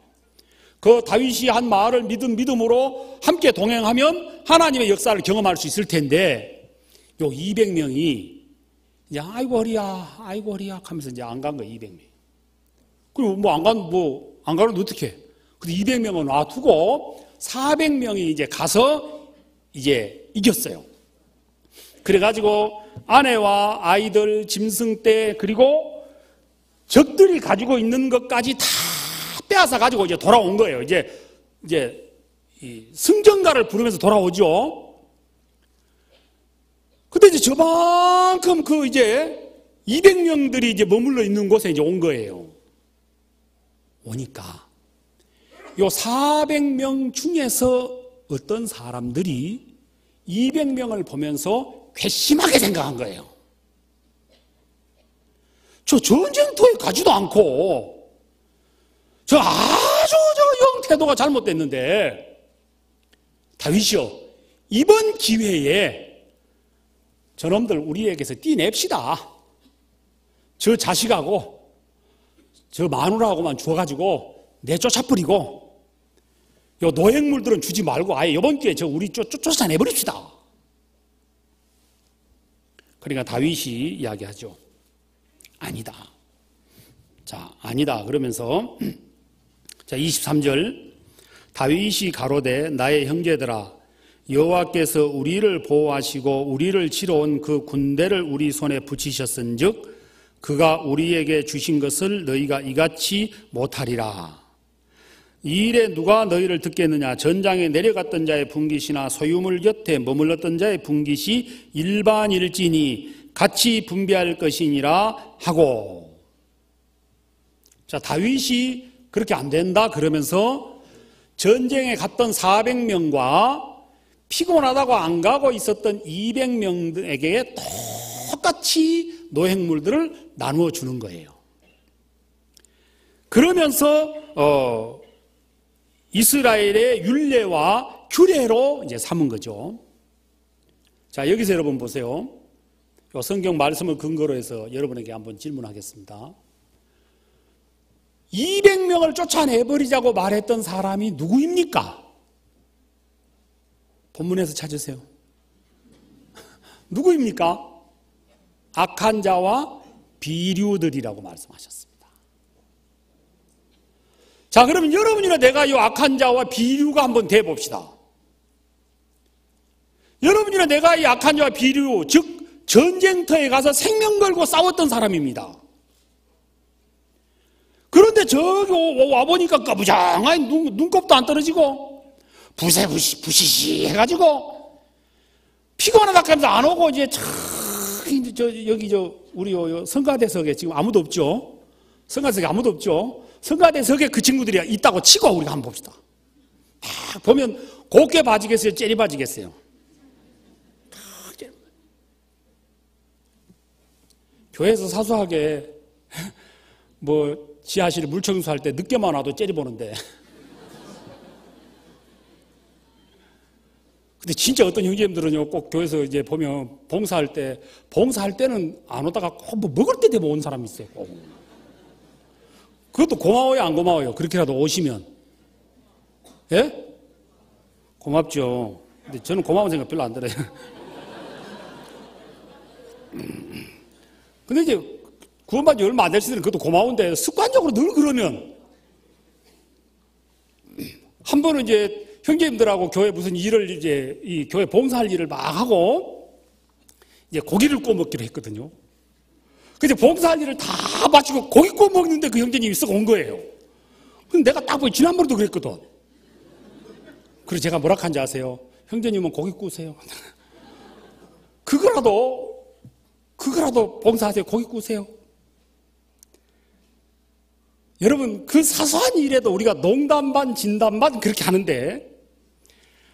그 다윗이 한 말을 믿음으로 함께 동행하면 하나님의 역사를 경험할 수 있을 텐데 요 200명이 이제 아이고 허리야 하면서 이제 안 간 거예요. 200명. 그리고 안 가면 어떡해? 근데 200명은 놔두고 400명이 이제 가서 이제 이겼어요. 그래가지고 아내와 아이들, 짐승떼, 그리고 적들이 가지고 있는 것까지 다 빼앗아 가지고 이제 돌아온 거예요. 이제 이 승전가를 부르면서 돌아오죠. 근데 이제 저만큼 이제 200명들이 이제 머물러 있는 곳에 이제 온 거예요. 오니까 요 400명 중에서 어떤 사람들이 200명을 보면서 괘씸하게 생각한 거예요. 저 전쟁터에 가지도 않고 저 아주 영 태도가 잘못됐는데 다윗이요, 이번 기회에 저놈들 우리에게서 떼냅시다. 저 자식하고 저 마누라하고만 주워가지고 내쫓아버리고 요 노획물들은 주지 말고 아예 이번 기회에 우리 쫓아내버립시다. 그러니까 다윗이 이야기하죠. 아니다. 자, 아니다. 그러면서 자, 23절 다윗이 가로되 나의 형제들아 여호와께서 우리를 보호하시고 우리를 치러 온 그 군대를 우리 손에 붙이셨은즉 그가 우리에게 주신 것을 너희가 이같이 못하리라. 이 일에 누가 너희를 듣겠느냐? 전장에 내려갔던 자의 분깃이나 소유물 곁에 머물렀던 자의 분깃이 일반일지니 같이 분배할 것이니라 하고. 자, 다윗이 그렇게 안 된다 그러면서 전쟁에 갔던 400명과 피곤하다고 안 가고 있었던 200명에게 똑같이 노획물들을 나누어 주는 거예요. 그러면서 이스라엘의 율례와 규례로 이제 삼은 거죠. 자, 여기서 여러분 보세요. 이 성경 말씀을 근거로 해서 여러분에게 한번 질문하겠습니다. 200명을 쫓아내버리자고 말했던 사람이 누구입니까? 본문에서 찾으세요. 누구입니까? 악한 자와 비류들이라고 말씀하셨습니다. 자, 그러면 여러분이나 내가 이 악한 자와 비류가 한번 돼봅시다. 여러분이나 내가 이 악한 자와 비류, 즉 전쟁터에 가서 생명 걸고 싸웠던 사람입니다. 그런데 저기 와보니까 까부장하니 눈곱도 안 떨어지고 부시시 해가지고 피곤하다 하면서 안 오고 이제 여기 우리 성가대석에 지금 아무도 없죠? 성가대석에 아무도 없죠? 성가대석에 그 친구들이 있다고 치고 우리가 한번 봅시다. 딱 보면 곱게 봐지겠어요? 째리 봐지겠어요? 교회에서 사소하게 지하실 물 청소할 때 늦게만 와도 째려보는데 근데 진짜 어떤 형제님들은요, 꼭 교회에서 이제 보면 봉사할 때는 안 오다가 꼭 먹을 때 되면 온 사람이 있어요. 꼭. 그것도 고마워요, 안 고마워요? 그렇게라도 오시면. 예? 고맙죠. 근데 저는 고마운 생각 별로 안 들어요. 근데 이제 구원받지 얼마 안 되시더니 그것도 고마운데 습관적으로 늘 그러면 한 번은 이제 형제님들하고 교회 무슨 일을 이제 이 교회 봉사할 일을 막 하고 이제 고기를 구워 먹기로 했거든요. 그래서 봉사할 일을 다 마치고 고기 구워 먹는데 그 형제님이 썩 온 거예요. 근데 내가 딱 보니 지난번에도 그랬거든. 그래서 제가 뭐라 한지 아세요? 형제님은 고기 구우세요. 그거라도 봉사하세요. 고기 구우세요. 여러분, 그 사소한 일에도 우리가 농담 반 진담 반 그렇게 하는데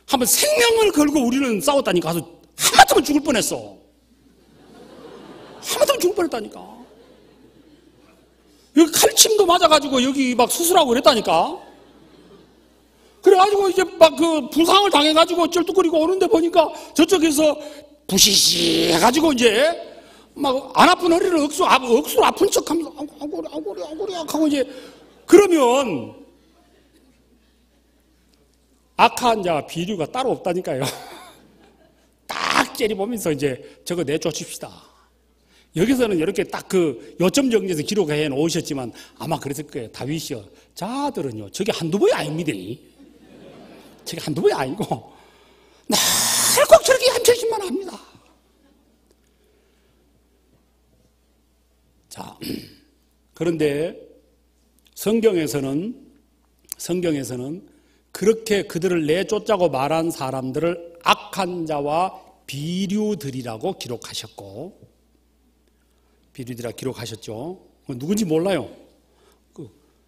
한번 생명을 걸고 우리는 싸웠다니까. 가서 하마터면 죽을 뻔했어. 하마터면 죽을 뻔했다니까. 여기 칼침도 맞아가지고 여기 막 수술하고 그랬다니까. 그래가지고 이제 막 그 부상을 당해가지고 쩔뚝거리고 오는데 보니까 저쪽에서 부시시 해가지고 이제 막 안 아픈 허리를 억수로 아픈 척 하면서 아고리 하고 이제 그러면 악한 자와 비류가 따로 없다니까요. 딱 째려보면서 이제 저거 내쫓읍시다. 여기서는 이렇게 딱 그 요점 정리해서 기록해 놓으셨지만 아마 그랬을 거예요. 다윗이요. 자들은요. 저게 한두 번이 아닙니다. 저게 한두 번이 아니고 날 꼭 저렇게 얌전히만 합니다. 자, 그런데 성경에서는 그렇게 그들을 내쫓자고 말한 사람들을 악한 자와 비류들이라고 기록하셨고, 비류들이라고 기록하셨죠. 누군지 몰라요.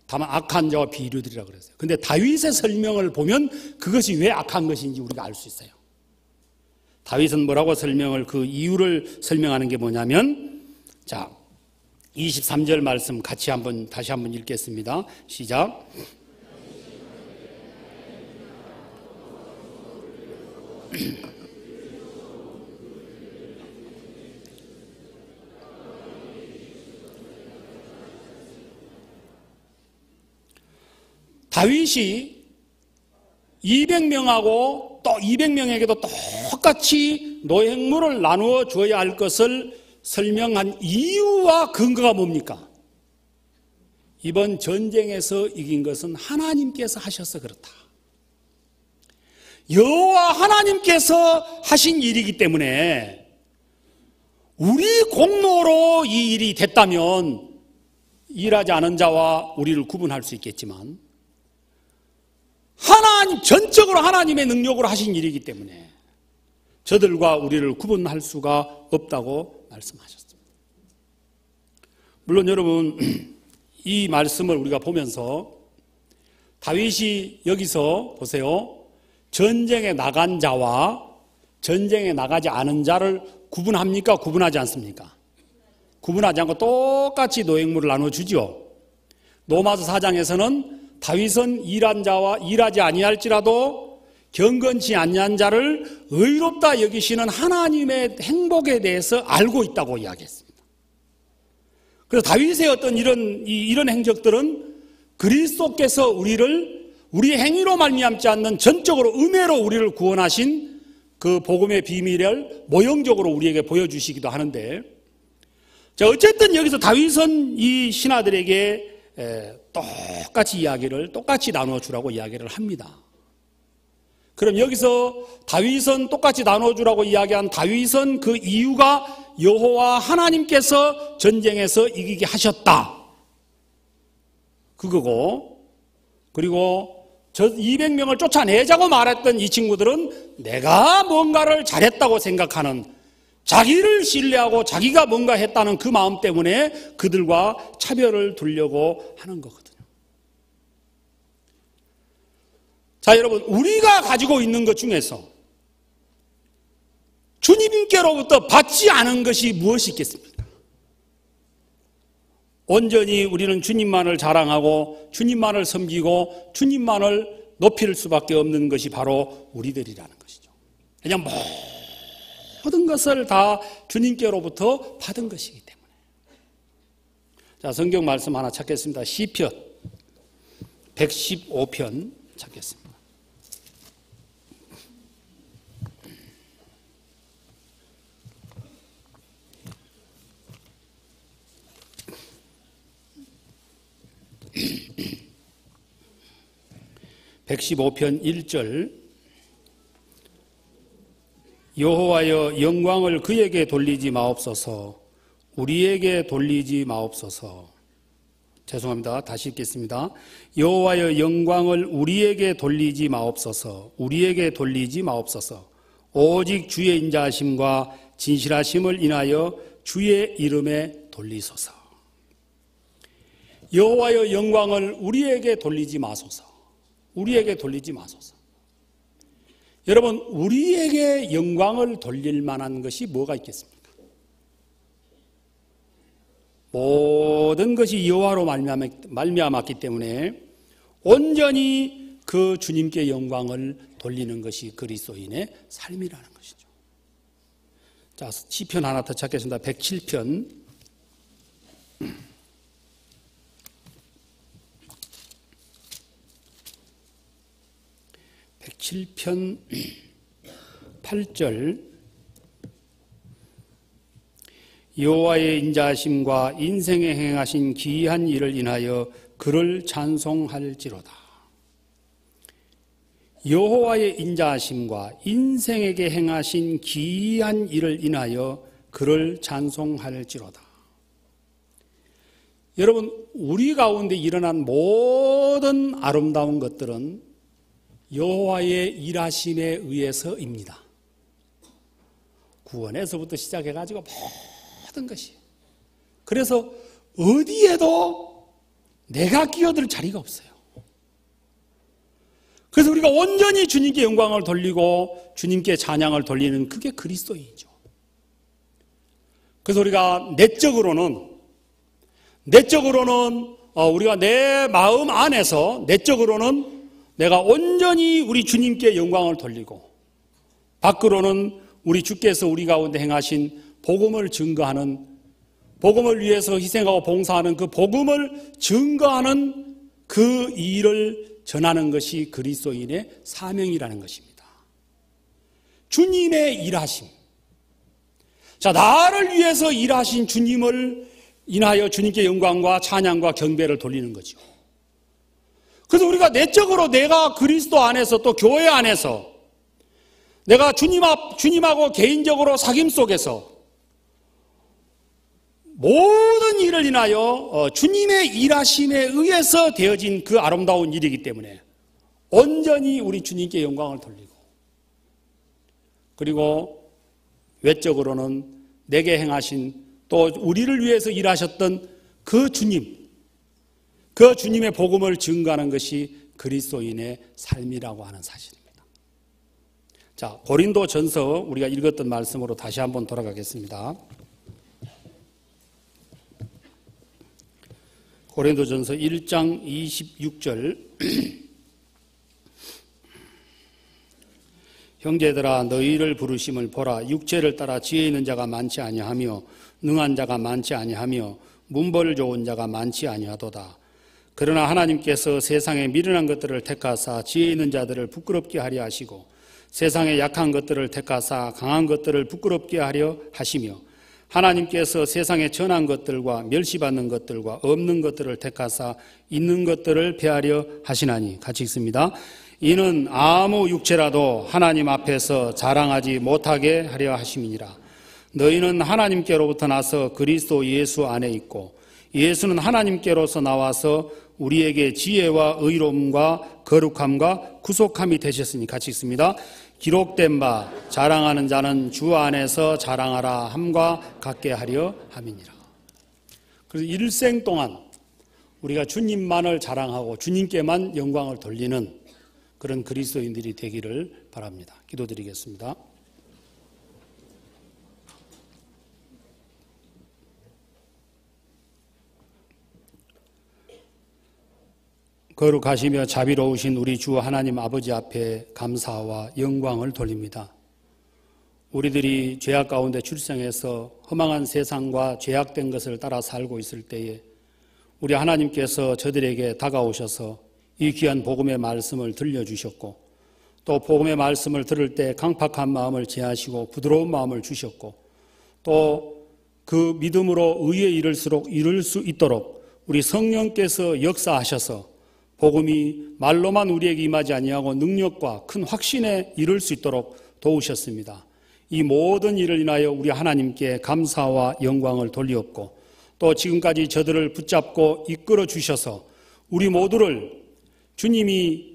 다만 악한 자와 비류들이라고 그랬어요. 근데 다윗의 설명을 보면 그것이 왜 악한 것인지 우리가 알 수 있어요. 다윗은 뭐라고 설명을, 그 이유를 설명하는 게 뭐냐면, 자, 23절 말씀 같이 다시 한번 읽겠습니다. 시작. 다윗이 200명하고 또 200명에게도 똑같이 노획물을 나누어 주어야 할 것을 설명한 이유와 근거가 뭡니까? 이번 전쟁에서 이긴 것은 하나님께서 하셔서 그렇다. 여호와 하나님께서 하신 일이기 때문에 우리 공로로 이 일이 됐다면 일하지 않은 자와 우리를 구분할 수 있겠지만 전적으로 하나님의 능력으로 하신 일이기 때문에 저들과 우리를 구분할 수가 없다고 말씀하셨습니다. 물론 여러분, 이 말씀을 우리가 보면서 다윗이 여기서 보세요. 전쟁에 나간 자와 전쟁에 나가지 않은 자를 구분합니까? 구분하지 않습니까? 구분하지 않고 똑같이 노획물을 나눠주죠. 로마서 4장에서는 다윗은 일한 자와 일하지 아니할지라도 경건치 아니한 자를 의롭다 여기시는 하나님의 행복에 대해서 알고 있다고 이야기했습니다. 그래서 다윗의 어떤 이런 행적들은 그리스도께서 우리의 행위로 말미암지 않는 전적으로 은혜로 우리를 구원하신 그 복음의 비밀을 모형적으로 우리에게 보여주시기도 하는데, 자, 어쨌든 여기서 다윗은 이 신하들에게 똑같이 똑같이 나눠주라고 이야기를 합니다. 그럼 여기서 다윗은 똑같이 나눠주라고 이야기한 다윗은 그 이유가 여호와 하나님께서 전쟁에서 이기게 하셨다. 그거고, 그리고 저 200명을 쫓아내자고 말했던 이 친구들은 내가 뭔가를 잘했다고 생각하는, 자기를 신뢰하고 자기가 뭔가 했다는 그 마음 때문에 그들과 차별을 두려고 하는 거거든요. 자, 여러분, 우리가 가지고 있는 것 중에서 주님께로부터 받지 않은 것이 무엇이 있겠습니까? 온전히 우리는 주님만을 자랑하고 주님만을 섬기고 주님만을 높일 수밖에 없는 것이 바로 우리들이라는 것이죠. 그냥 모든 것을 다 주님께로부터 받은 것이기 때문에. 자, 성경 말씀 하나 찾겠습니다. 시편 115편 찾겠습니다. (115편) 1절 여호와여 영광을 그에게 돌리지 마옵소서. 우리에게 돌리지 마옵소서. 죄송합니다. 다시 읽겠습니다. 여호와의 영광을 우리에게 돌리지 마옵소서. 우리에게 돌리지 마옵소서. 오직 주의 인자하심과 진실하심을 인하여 주의 이름에 돌리소서. 여호와의 영광을 우리에게 돌리지 마소서. 우리에게 돌리지 마소서. 여러분, 우리에게 영광을 돌릴 만한 것이 뭐가 있겠습니까? 모든 것이 여호와로 말미암았기 때문에 온전히 그 주님께 영광을 돌리는 것이 그리스도인의 삶이라는 것이죠. 자, 시편 하나 더 찾겠습니다. 107편. 107편 8절. 여호와의 인자하심과 인생에 행하신 기이한 일을 인하여 그를 찬송할지로다. 여호와의 인자하심과 인생에게 행하신 기이한 일을 인하여 그를 찬송할지로다. 여러분, 우리 가운데 일어난 모든 아름다운 것들은 여호와의 일하심에 의해서입니다. 구원에서부터 시작해가지고 모든 것이. 그래서 어디에도 내가 끼어들 자리가 없어요. 그래서 우리가 온전히 주님께 영광을 돌리고 주님께 찬양을 돌리는 그게 그리스도인이죠. 그래서 우리가 내적으로는 우리가 내 마음 안에서 내적으로는 내가 온전히 우리 주님께 영광을 돌리고 밖으로는 우리 주께서 우리 가운데 행하신 복음을 증거하는, 복음을 위해서 희생하고 봉사하는 그 복음을 증거하는 그 일을 전하는 것이 그리스도인의 사명이라는 것입니다. 주님의 일하심. 자, 나를 위해서 일하신 주님을 인하여 주님께 영광과 찬양과 경배를 돌리는 거죠. 그래서 우리가 내적으로 내가 그리스도 안에서 또 교회 안에서 내가 주님하고 개인적으로 사귐 속에서 모든 일을 인하여 주님의 일하심에 의해서 되어진 그 아름다운 일이기 때문에 온전히 우리 주님께 영광을 돌리고, 그리고 외적으로는 내게 행하신 또 우리를 위해서 일하셨던 그 주님, 그 주님의 복음을 증거하는 것이 그리스도인의 삶이라고 하는 사실입니다. 자, 고린도전서 우리가 읽었던 말씀으로 다시 한번 돌아가겠습니다. 고린도전서 1장 26절. 형제들아, 너희를 부르심을 보라. 육체를 따라 지혜 있는 자가 많지 아니하며 능한 자가 많지 아니하며 문벌 좋은 자가 많지 아니하도다. 그러나 하나님께서 세상에 미련한 것들을 택하사 지혜 있는 자들을 부끄럽게 하려 하시고 세상에 약한 것들을 택하사 강한 것들을 부끄럽게 하려 하시며 하나님께서 세상에 전한 것들과 멸시받는 것들과 없는 것들을 택하사 있는 것들을 폐하려 하시나니. 같이 읽습니다. 이는 아무 육체라도 하나님 앞에서 자랑하지 못하게 하려 하심이니라. 너희는 하나님께로부터 나서 그리스도 예수 안에 있고 예수는 하나님께로서 나와서 우리에게 지혜와 의로움과 거룩함과 구속함이 되셨으니. 같이 읽습니다. 기록된 바 자랑하는 자는 주 안에서 자랑하라 함과 같게 하려 함이니라. 그래서 일생 동안 우리가 주님만을 자랑하고 주님께만 영광을 돌리는 그런 그리스도인들이 되기를 바랍니다. 기도드리겠습니다. 거룩하시며 자비로우신 우리 주 하나님 아버지 앞에 감사와 영광을 돌립니다. 우리들이 죄악 가운데 출생해서 허망한 세상과 죄악된 것을 따라 살고 있을 때에 우리 하나님께서 저들에게 다가오셔서 이 귀한 복음의 말씀을 들려주셨고 또 복음의 말씀을 들을 때 강팍한 마음을 제하시고 부드러운 마음을 주셨고 또 그 믿음으로 의에 이를 수 있도록 우리 성령께서 역사하셔서 복음이 말로만 우리에게 임하지 아니하고 능력과 큰 확신에 이를 수 있도록 도우셨습니다. 이 모든 일을 인하여 우리 하나님께 감사와 영광을 돌리옵고 또 지금까지 저들을 붙잡고 이끌어 주셔서 우리 모두를 주님이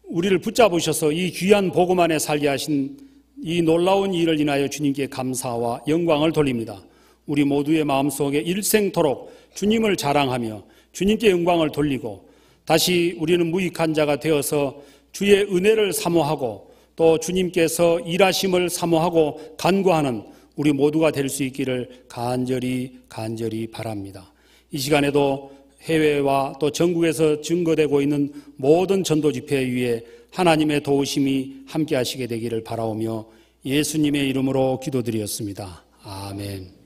우리를 붙잡으셔서 이 귀한 복음 안에 살게 하신 이 놀라운 일을 인하여 주님께 감사와 영광을 돌립니다. 우리 모두의 마음속에 일생토록 주님을 자랑하며 주님께 영광을 돌리고 다시 우리는 무익한 자가 되어서 주의 은혜를 사모하고 또 주님께서 일하심을 사모하고 간구하는 우리 모두가 될 수 있기를 간절히 바랍니다. 이 시간에도 해외와 또 전국에서 증거되고 있는 모든 전도 집회 위에 하나님의 도우심이 함께 하시게 되기를 바라오며 예수님의 이름으로 기도드렸습니다. 아멘.